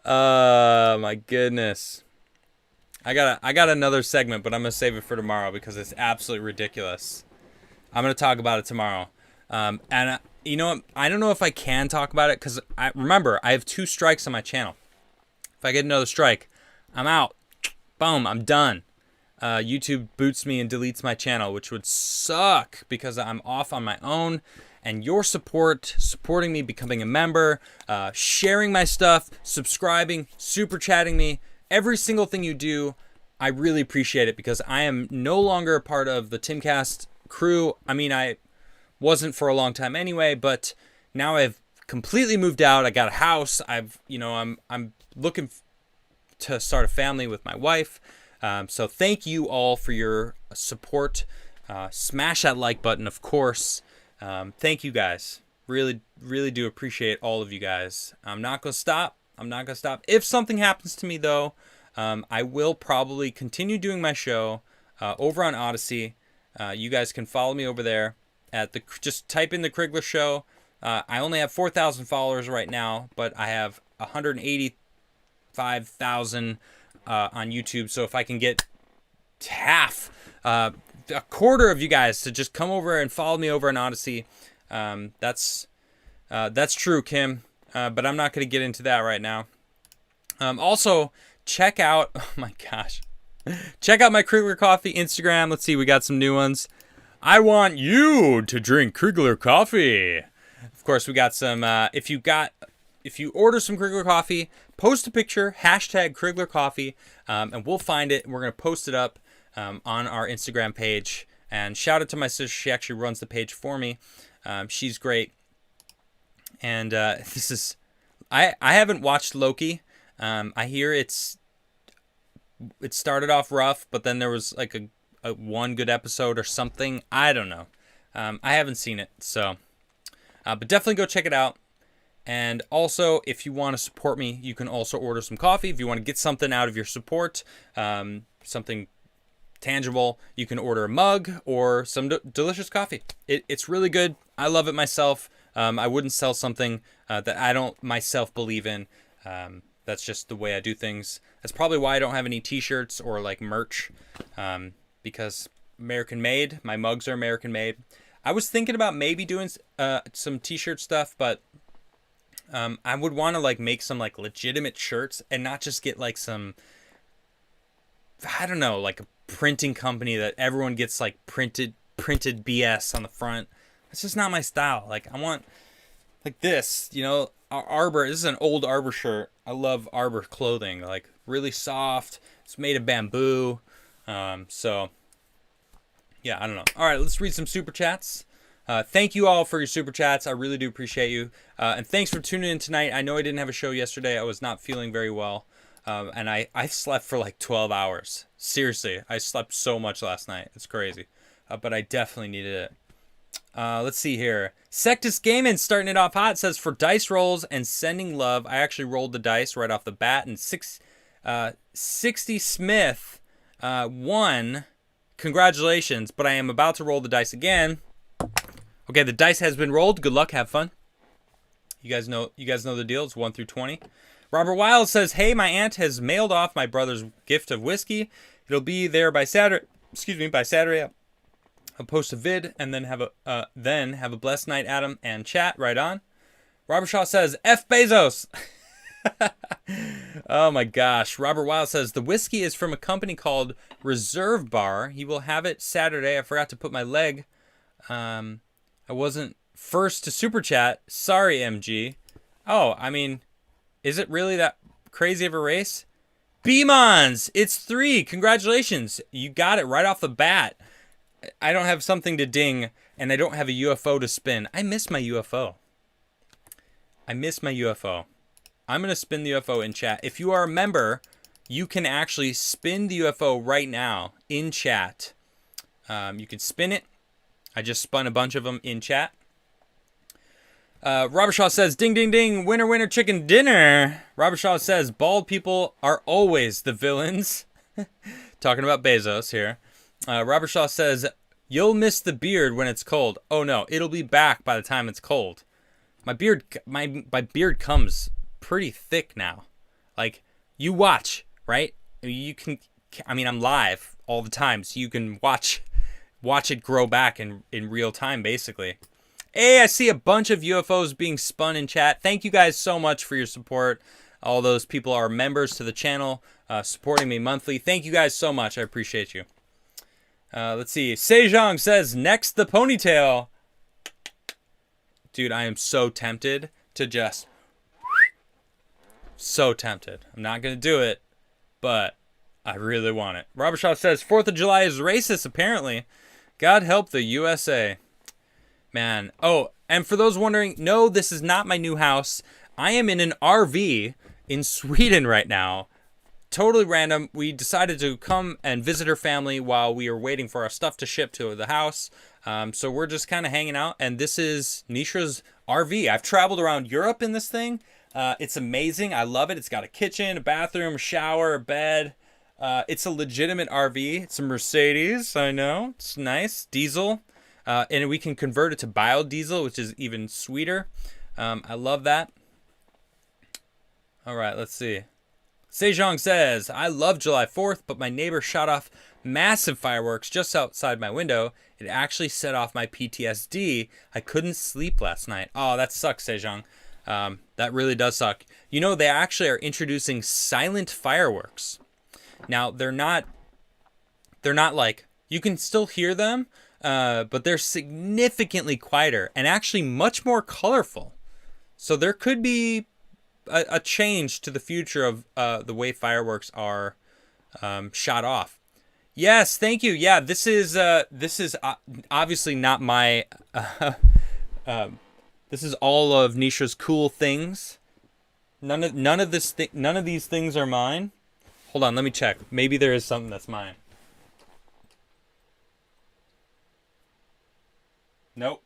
Oh my goodness. I got another segment, but I'm gonna save it for tomorrow because it's absolutely ridiculous. I'm gonna talk about it tomorrow. You know what? I don't know if I can talk about it because remember I have 2 strikes on my channel. If I get another strike, I'm out. Boom, I'm done. YouTube boots me and deletes my channel, which would suck because I'm off on my own. And your supporting me, becoming a member, sharing my stuff, subscribing, super chatting me, every single thing you do, I really appreciate it because I am no longer a part of the Timcast crew. I mean, I wasn't for a long time anyway, but now I've completely moved out. I got a house. I'm looking to start a family with my wife. So thank you all for your support. Smash that like button, of course. Thank you guys. Really, really do appreciate all of you guys. I'm not going to stop. If something happens to me, though, I will probably continue doing my show over on Odyssey. You guys can follow me over there. Just type in the Crigler Show. I only have 4,000 followers right now, but I have 185,000 on YouTube. So if I can get half, a quarter of you guys to just come over and follow me over on Odyssey, that's true, Kim. But I'm not going to get into that right now. Also, check out, oh my gosh, check out my Crigler Coffee Instagram. Let's see, we got some new ones. I want you to drink Crigler Coffee. Of course, we got some, if you order some Crigler Coffee, post a picture, hashtag Crigler Coffee, and we'll find it. We're going to post it up on our Instagram page. And shout out to my sister. She actually runs the page for me. She's great. And this is, I haven't watched Loki. I hear it started off rough, but then there was like a one good episode or something. I don't know. I haven't seen it, so but definitely go check it out. And also, if you want to support me, you can also order some coffee. If you want to get something out of your support, something tangible, you can order a mug or some delicious coffee. It's really good. I love it myself. I wouldn't sell something that I don't myself believe in. That's just the way I do things. That's probably why I don't have any t-shirts or like merch, because American made. My mugs are American made. I was thinking about maybe doing some t-shirt stuff, but I would want to like make some like legitimate shirts and not just get like some, I don't know, like a printing company that everyone gets like printed BS on the front. It's just not my style. Like I want like this, you know, Arbor. This is an old Arbor shirt. I love Arbor clothing. Like really soft. It's made of bamboo. So yeah, I don't know. All right, let's read some super chats. Thank you all for your super chats. I really do appreciate you. And thanks for tuning in tonight. I know I didn't have a show yesterday. I was not feeling very well. And I slept for like 12 hours. Seriously, I slept so much last night. It's crazy. But I definitely needed it. Let's see here. Sectus Gaming starting it off hot. Says, for dice rolls and sending love, I actually rolled the dice right off the bat. And 60 Smith won. Congratulations. But I am about to roll the dice again. Okay, the dice has been rolled. Good luck. Have fun. You guys know the deal. It's 1 through 20. Robert Wild says, hey, my aunt has mailed off my brother's gift of whiskey. It'll be there by Saturday. By Saturday. I'll post a vid and then have a blessed night, Adam, and chat. Right on. Robert Shaw says, F Bezos. Oh my gosh. Robert Wild says, the whiskey is from a company called Reserve Bar. He will have it Saturday. I forgot to put my leg. I wasn't first to super chat. Sorry, MG. Oh, I mean, is it really that crazy of a race? B-Mons, it's 3. Congratulations. You got it right off the bat. I don't have something to ding, and I don't have a UFO to spin. I miss my UFO. I'm going to spin the UFO in chat. If you are a member, you can actually spin the UFO right now in chat. You can spin it. I just spun a bunch of them in chat. Robert Shaw says, ding, ding, ding, winner, winner, chicken dinner. Robert Shaw says, bald people are always the villains. Talking about Bezos here. Robert Shaw says, you'll miss the beard when it's cold. Oh no, it'll be back by the time it's cold. My beard comes pretty thick now. Like, you watch, right? You can, I mean, I'm live all the time, so you can watch it grow back in real time, basically. Hey, I see a bunch of UFOs being spun in chat. Thank you guys so much for your support. All those people are members to the channel, supporting me monthly. Thank you guys so much. I appreciate you. Let's see. Sejong says, next the ponytail. Dude, I am so tempted to just... So tempted. I'm not going to do it, but I really want it. Robert Shaw says, 4th of July is racist, apparently. God help the USA. Man. Oh, and for those wondering, no, this is not my new house. I am in an RV in Sweden right now. Totally random. We decided to come and visit her family while we are waiting for our stuff to ship to the house. So we're just kind of hanging out. And this is Nisha's RV. I've traveled around Europe in this thing. It's amazing. I love it. It's got a kitchen, a bathroom, a shower, a bed. It's a legitimate RV. It's a Mercedes. I know. It's nice. Diesel. And we can convert it to biodiesel, which is even sweeter. I love that. All right, let's see. Sejong says, I love July 4th, but my neighbor shot off massive fireworks just outside my window. It actually set off my PTSD. I couldn't sleep last night. Oh, that sucks, Sejong. That really does suck. You know, they actually are introducing silent fireworks. Now, they're not like, you can still hear them, but they're significantly quieter and actually much more colorful. So there could be a change to the future of the way fireworks are shot off. Yes, thank you. Yeah, this is obviously not my. This is all of Nisha's cool things. None of these things are mine. Hold on, let me check. Maybe there is something that's mine. Nope.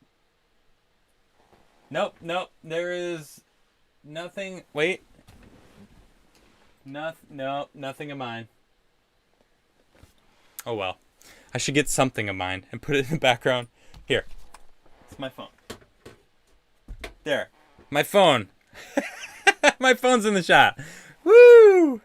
Nope. There is nothing. Wait. No, nothing of mine. Oh well. I should get something of mine and put it in the background. Here. It's my phone. There. My phone. My phone's in the shot. Woo!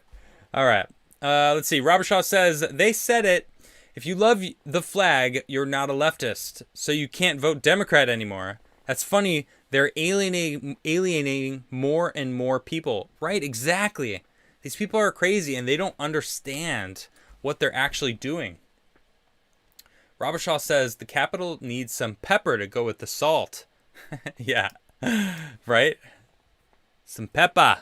All right. Let's see. Robert Shaw says, they said it. If you love the flag, you're not a leftist, so you can't vote Democrat anymore. That's funny. They're alienating more and more people. Right, exactly. These people are crazy, and they don't understand what they're actually doing. Robert Shaw says, the Capitol needs some pepper to go with the salt. Yeah, right? Some pepper.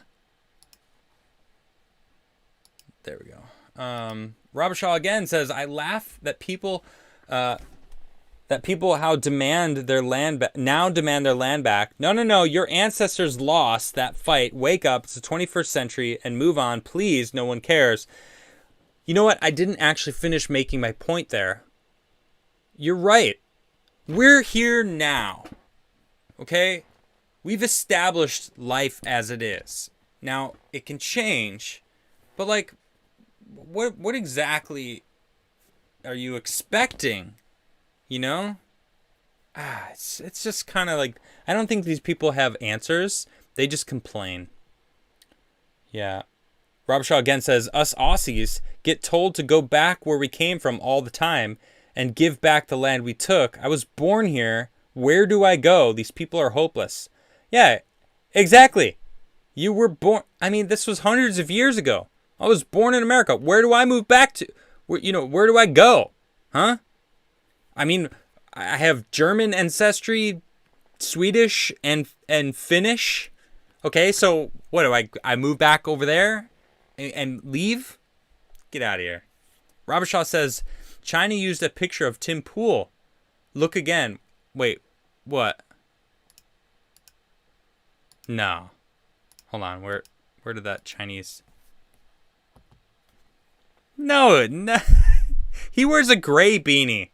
There we go. Robert Shaw again says, I laugh that people how demand their land now demand their land back. No. Your ancestors lost that fight. Wake up. It's the 21st century and move on. Please. No one cares. You know what? I didn't actually finish making my point there. You're right. We're here now. Okay? We've established life as it is. Now, it can change, but like, what exactly are you expecting? You know? It's just kind of like, I don't think these people have answers. They just complain. Yeah. Rob Shaw again says, us Aussies get told to go back where we came from all the time and give back the land we took. I was born here. Where do I go? These people are hopeless. Yeah, exactly. You were born. I mean, this was hundreds of years ago. I was born in America. Where do I move back to? Where do I go? Huh? I mean, I have German ancestry, Swedish, and Finnish. Okay, so what do I move back over there and leave? Get out of here. Robert Shaw says, China used a picture of Tim Pool. Look again. Wait, what? No. Hold on. Where did that Chinese? No. He wears a gray beanie.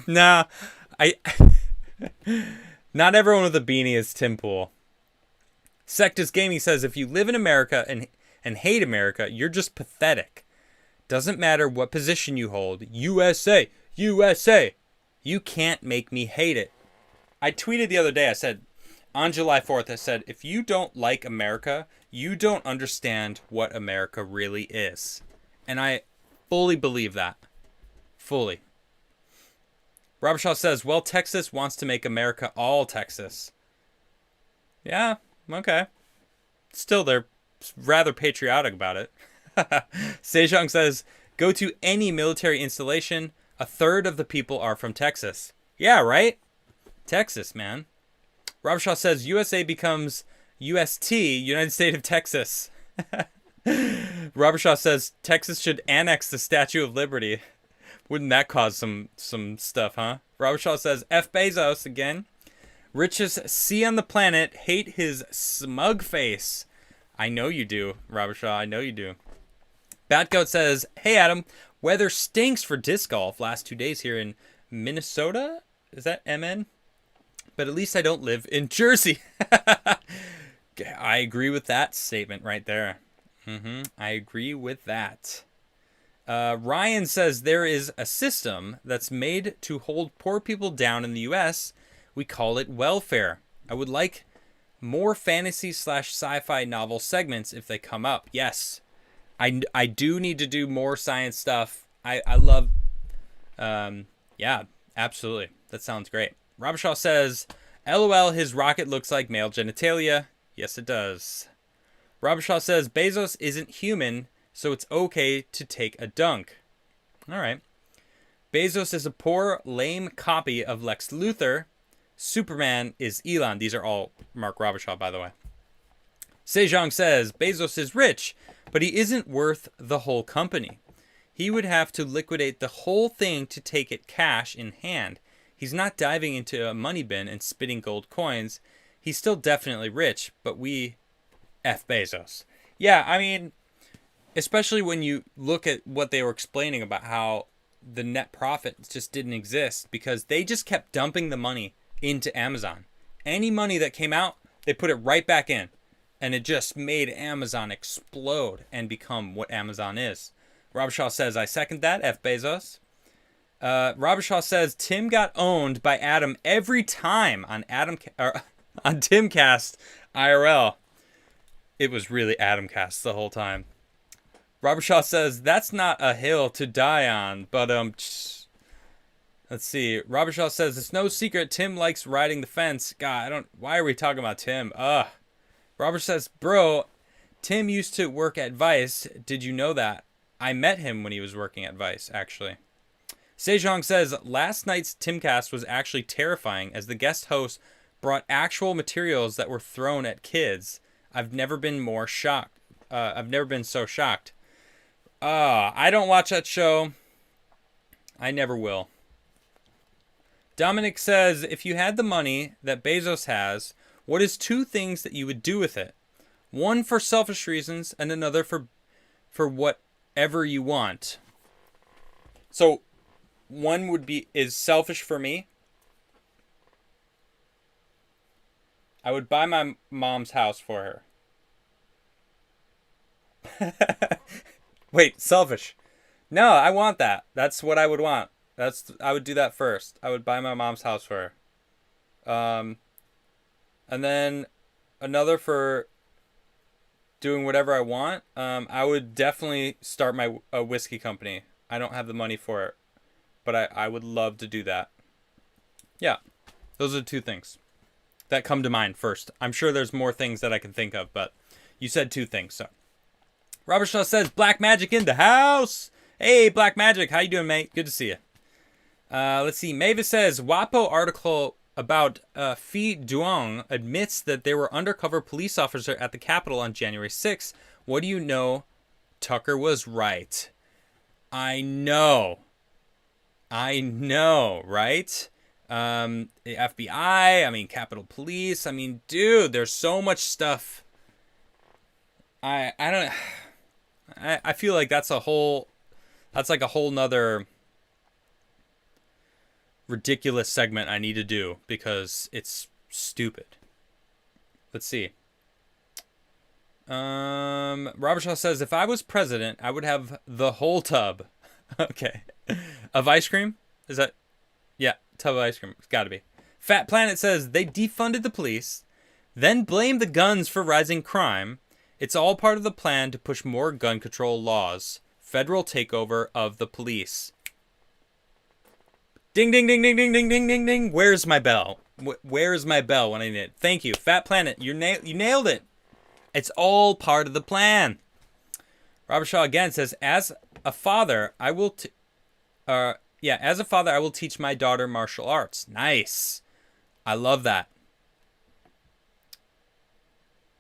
No, not everyone with a beanie is Tim Pool. Sectus Gaming says, if you live in America and hate America, you're just pathetic. Doesn't matter what position you hold. USA, USA. You can't make me hate it. I tweeted the other day, I said, on July 4th, I said, if you don't like America, you don't understand what America really is. And I fully believe that. Fully. Robert Shaw says, well, Texas wants to make America all Texas. Yeah, okay. Still, they're rather patriotic about it. Sejong says, go to any military installation. A third of the people are from Texas. Yeah, right? Texas, man. Robert Shaw says, USA becomes UST, United States of Texas. Robert Shaw says, Texas should annex the Statue of Liberty. Wouldn't that cause some stuff, huh? Robert Shaw says, F. Bezos again. Richest C on the planet, hate his smug face. I know you do, Robert Shaw. I know you do. Batgoat says, hey, Adam, weather stinks for disc golf last 2 days here in Minnesota. Is that MN? But at least I don't live in Jersey. I agree with that statement right there. I agree with that. Ryan says there is a system that's made to hold poor people down in the U.S. We call it welfare. I would like more fantasy/sci-fi novel segments if they come up. Yes, I do need to do more science stuff. I love, yeah, absolutely. That sounds great. Robert Shaw says, LOL, his rocket looks like male genitalia. Yes, it does. Robert Shaw says, Bezos isn't human, so it's okay to take a dunk. All right. Bezos is a poor, lame copy of Lex Luthor. Superman is Elon. These are all Mark Robershaw, by the way. Sejong says, Bezos is rich, but he isn't worth the whole company. He would have to liquidate the whole thing to take it cash in hand. He's not diving into a money bin and spitting gold coins. He's still definitely rich, but we F Bezos. Yeah, I mean, especially when you look at what they were explaining about how the net profit just didn't exist because they just kept dumping the money into Amazon. Any money that came out, they put it right back in. And it just made Amazon explode and become what Amazon is. Rob Shaw says, I second that, F Bezos. Robert Shaw says Tim got owned by Adam every time on on Timcast IRL. It was really Adamcast the whole time. Robert Shaw says that's not a hill to die on, but let's see. Robert Shaw says it's no secret Tim likes riding the fence. God, I don't. Why are we talking about Tim? Robert says, bro, Tim used to work at Vice. Did you know that? I met him when he was working at Vice, actually. Sejong says, last night's Timcast was actually terrifying as the guest host brought actual materials that were thrown at kids. I've never been more shocked. I've never been so shocked. I don't watch that show. I never will. Dominic says, if you had the money that Bezos has, what is 2 things that you would do with it? One for selfish reasons and another for whatever you want. So one is selfish for me. I would buy my mom's house for her. Wait, selfish. No, I want that. That's what I would want. I would do that first. I would buy my mom's house for her. And then another for doing whatever I want. I would definitely start a whiskey company. I don't have the money for it, but I would love to do that. Yeah, those are the 2 things that come to mind first. I'm sure there's more things that I can think of, but you said 2 things, so. Robert Shaw says, Black Magic in the house. Hey, Black Magic, how you doing, mate? Good to see you. Let's see. Mavis says, WAPO article about Phi Duong admits that they were undercover police officer at the Capitol on January 6th. What do you know? Tucker was right. I know, right? The FBI, Capitol Police. Dude, there's so much stuff. I feel like that's like a whole nother ridiculous segment I need to do because it's stupid. Let's see. Robert Shaw says, if I was president, I would have the whole tub. Okay. Of ice cream? Is that? Yeah, tub of ice cream. It's got to be. Fat Planet says, they defunded the police, then blamed the guns for rising crime. It's all part of the plan to push more gun control laws. Federal takeover of the police. Ding, ding, ding, ding, ding, ding, ding, ding, ding. Where's my bell? Where's my bell when I need it? Thank you. Fat Planet, you nailed it. It's all part of the plan. Robert Shaw again says, as a father, I will teach my daughter martial arts. Nice. I love that.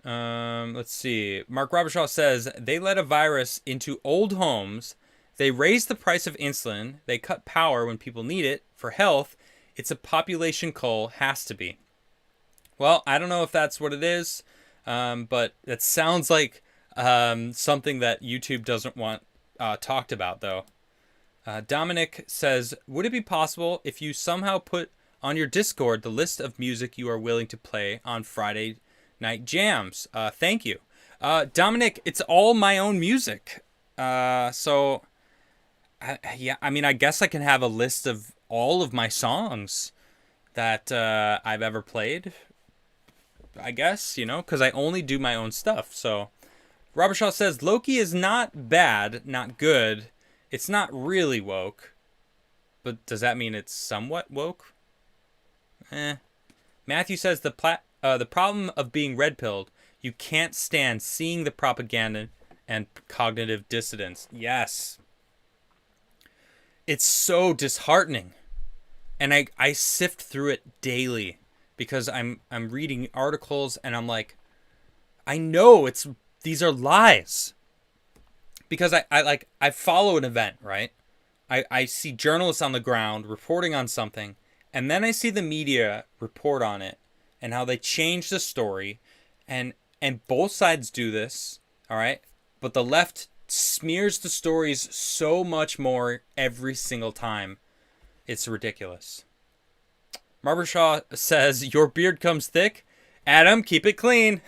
Let's see. Mark Robershaw says, they let a virus into old homes. They raise the price of insulin. They cut power when people need it for health. It's a population cull. Has to be. Well, I don't know if that's what it is, but it sounds like something that YouTube doesn't want talked about, though. Dominic says, would it be possible if you somehow put on your Discord the list of music you are willing to play on Friday night jams? Thank you. Dominic, it's all my own music. I guess I can have a list of all of my songs that I've ever played. I guess, because I only do my own stuff. So Robert Shaw says, Loki is not bad, not good. It's not really woke. But does that mean it's somewhat woke? Matthew says, the problem of being red-pilled, you can't stand seeing the propaganda and cognitive dissidence. Yes. It's so disheartening. And I sift through it daily because I'm reading articles and I'm like, I know these are lies. Because I follow an event, right? I see journalists on the ground reporting on something, and then I see the media report on it and how they change the story, and both sides do this, all right? But the left smears the stories so much more every single time. It's ridiculous. Robert Shaw says, your beard comes thick. Adam, keep it clean.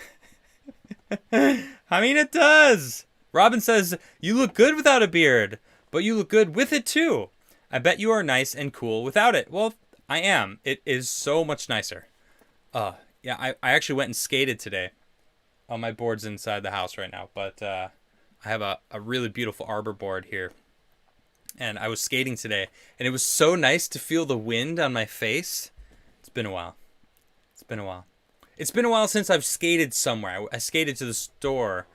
It does. Robin says, you look good without a beard, but you look good with it too. I bet you are nice and cool without it. Well, I am. It is so much nicer. Yeah, I actually went and skated today. On my board's inside the house right now, but I have a really beautiful arbor board here. And I was skating today, and it was so nice to feel the wind on my face. It's been a while. It's been a while. It's been a while since I've skated somewhere. I skated to the store,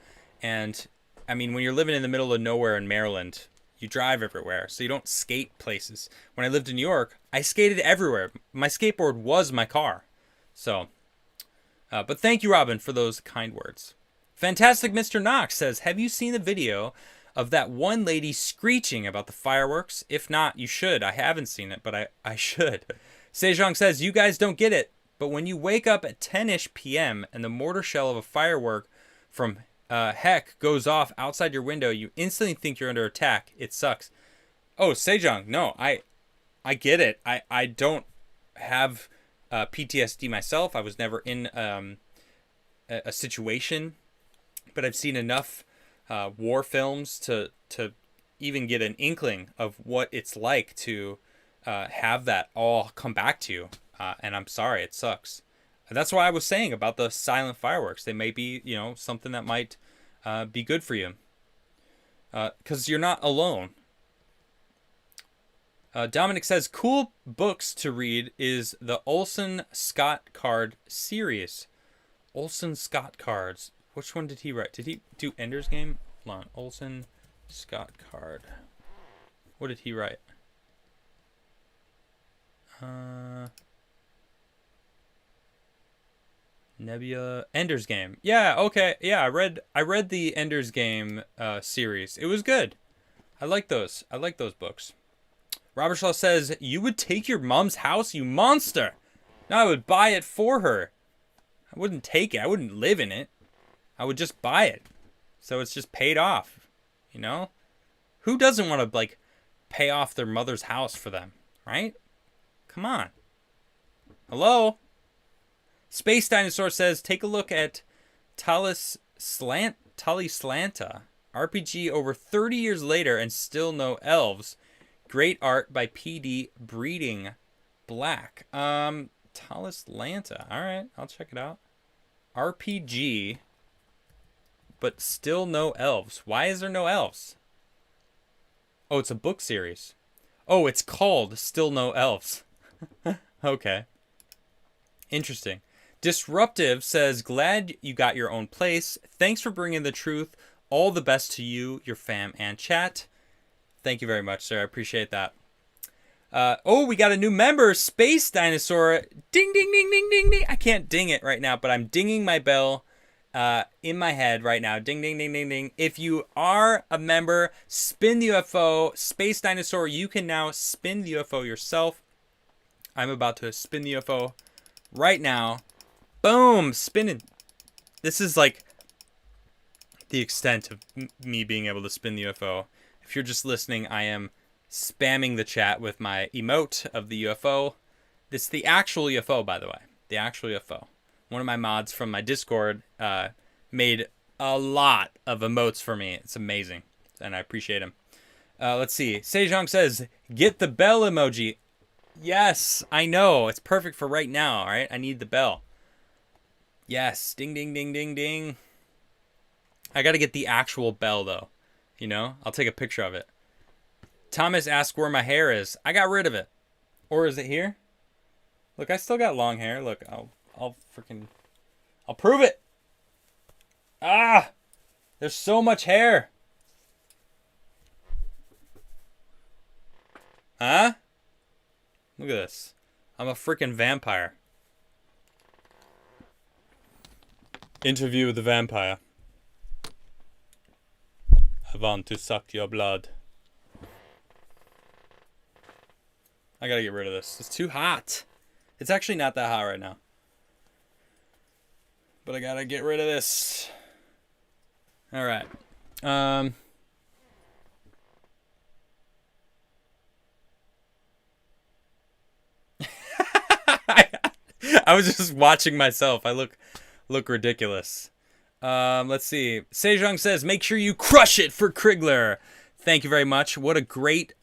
and I mean, when you're living in the middle of nowhere in Maryland, you drive everywhere, so you don't skate places. When I lived in New York, I skated everywhere. My skateboard was my car. So, but thank you, Robin, for those kind words. Fantastic Mr. Knox says, have you seen the video of that one lady screeching about the fireworks? If not, you should. I haven't seen it, but I should. Sejong says, you guys don't get it, but when you wake up at 10-ish p.m. and the mortar shell of a firework from heck goes off outside your window, you instantly think you're under attack. It sucks. Oh, Sejong, no, I get it. I don't have PTSD myself. I was never in a situation, but I've seen enough war films to even get an inkling of what it's like to have that all come back to you. And I'm sorry, it sucks. That's why I was saying about the silent fireworks. They may be, something that might be good for you. Because you're not alone. Dominic says, cool books to read is the Olson Scott Card series. Olson Scott Cards. Which one did he write? Did he do Ender's Game? Hold on. Olson Scott Card. What did he write? Nebula. Ender's Game. Yeah, okay. Yeah, I read the Ender's Game series. It was good. I like those. I like those books. Robert Shaw says, you would take your mom's house, you monster. No, I would buy it for her. I wouldn't take it. I wouldn't live in it. I would just buy it. So it's just paid off. Who doesn't want to, pay off their mother's house for them, right? Come on. Hello? Space Dinosaur says, take a look at Tali Slanta. RPG over 30 years later and still no elves. Great art by PD Breeding Black. Talis Lanta. Alright, I'll check it out. RPG, but still no elves. Why is there no elves? Oh, it's a book series. Oh, it's called Still No Elves. Okay. Interesting. Disruptive says, glad you got your own place. Thanks for bringing the truth. All the best to you, your fam, and chat. Thank you very much, sir. I appreciate that. We got a new member, Space Dinosaur. Ding, ding, ding, ding, ding, ding. I can't ding it right now, but I'm dinging my bell in my head right now. Ding, ding, ding, ding, ding. If you are a member, spin the UFO. Space Dinosaur, you can now spin the UFO yourself. I'm about to spin the UFO right now. Boom, spinning. This is like the extent of me being able to spin the UFO. If you're just listening, I am spamming the chat with my emote of the UFO. This is the actual UFO, by the way. The actual UFO. One of my mods from my Discord made a lot of emotes for me. It's amazing, and I appreciate him. Let's see. Sejong says, get the bell emoji. Yes, I know. It's perfect for right now, all right? I need the bell. Yes. Ding, ding, ding, ding, ding. I got to get the actual bell, though. I'll take a picture of it. Thomas asked where my hair is. I got rid of it. Or is it here? Look, I still got long hair. Look, I'll prove it. Ah! There's so much hair. Huh? Look at this. I'm a freaking vampire. Interview with the vampire. I want to suck your blood. I gotta get rid of this. It's too hot. It's actually not that hot right now. But I gotta get rid of this. Alright. I was just watching myself. I look ridiculous. Let's see. Sejong says, make sure you crush it for Crigler. Thank you very much. What a great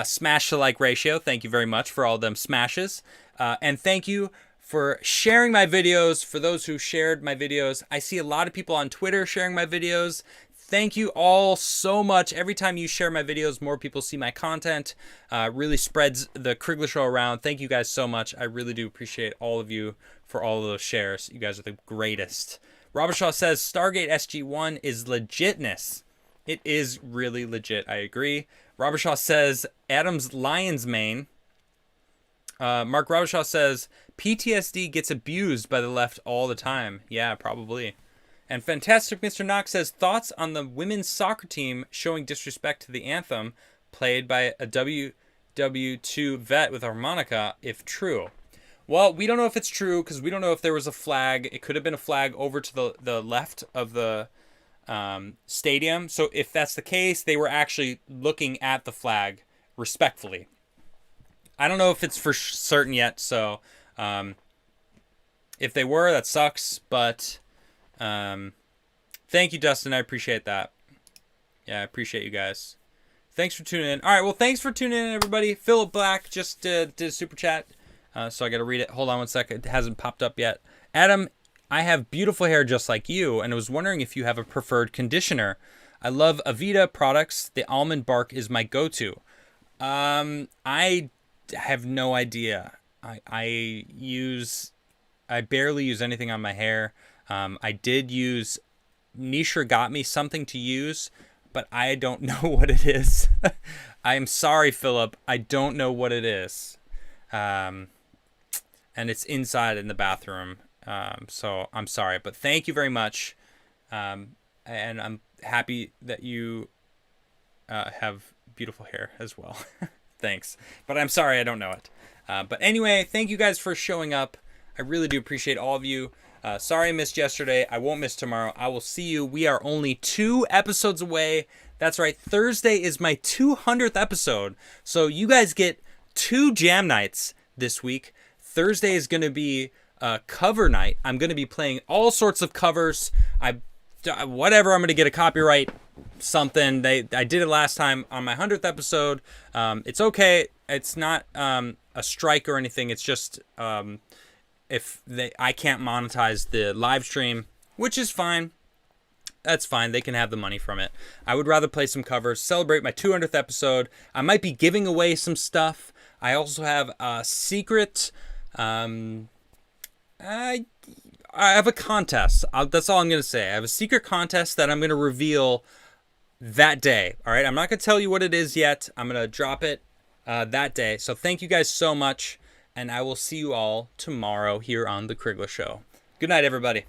smash to like ratio. Thank you very much for all them smashes. And thank you for sharing my videos. For those who shared my videos, I see a lot of people on Twitter sharing my videos. Thank you all so much. Every time you share my videos, more people see my content. Really spreads the Crigler Show around. Thank you guys so much. I really do appreciate all of you for all of those shares. You guys are the greatest. Robert Shaw says, Stargate SG-1 is legitness. It is really legit. I agree. Robert Shaw says, Adam's Lion's Mane. Mark Robichaw says, PTSD gets abused by the left all the time. Yeah, probably. And Fantastic Mr. Knox says, thoughts on the women's soccer team showing disrespect to the anthem played by a WW2 vet with harmonica, if true. Well, we don't know if it's true because we don't know if there was a flag. It could have been a flag over to the left of the stadium. So if that's the case, they were actually looking at the flag respectfully. I don't know if it's for certain yet, so if they were, that sucks, but thank you, Dustin. I appreciate that. Yeah, I appreciate you guys. Thanks for tuning in. All right, well, thanks for tuning in, everybody. Philip Black just did a super chat, so I got to read it. Hold on one second. It hasn't popped up yet. Adam, I have beautiful hair just like you, and I was wondering if you have a preferred conditioner. I love Aveda products. The almond bark is my go-to. I have no idea. I barely use anything on my hair. I did use, Nisha got me something to use, but I don't know what it is. I am sorry, Philip. I don't know what it is. And it's inside in the bathroom. So I'm sorry, but thank you very much. And I'm happy that you have beautiful hair as well. Thanks. But I'm sorry I don't know it. But anyway, thank you guys for showing up. I really do appreciate all of you. Sorry I missed yesterday. I won't miss tomorrow. I will see you. We are only 2 episodes away. That's right. Thursday is my 200th episode. So you guys get 2 jam nights this week. Thursday is going to be cover night. I'm going to be playing all sorts of covers. Whatever, I'm going to get a copyright something. I did it last time on my 100th episode. It's okay. It's not a strike or anything. It's just I can't monetize the live stream, which is fine. That's fine. They can have the money from it. I would rather play some covers, celebrate my 200th episode. I might be giving away some stuff. I also have a secret. I have a contest. That's all I'm going to say. I have a secret contest that I'm going to reveal that day. All right. I'm not going to tell you what it is yet. I'm going to drop it that day. So thank you guys so much. And I will see you all tomorrow here on The Crigler Show. Good night, everybody.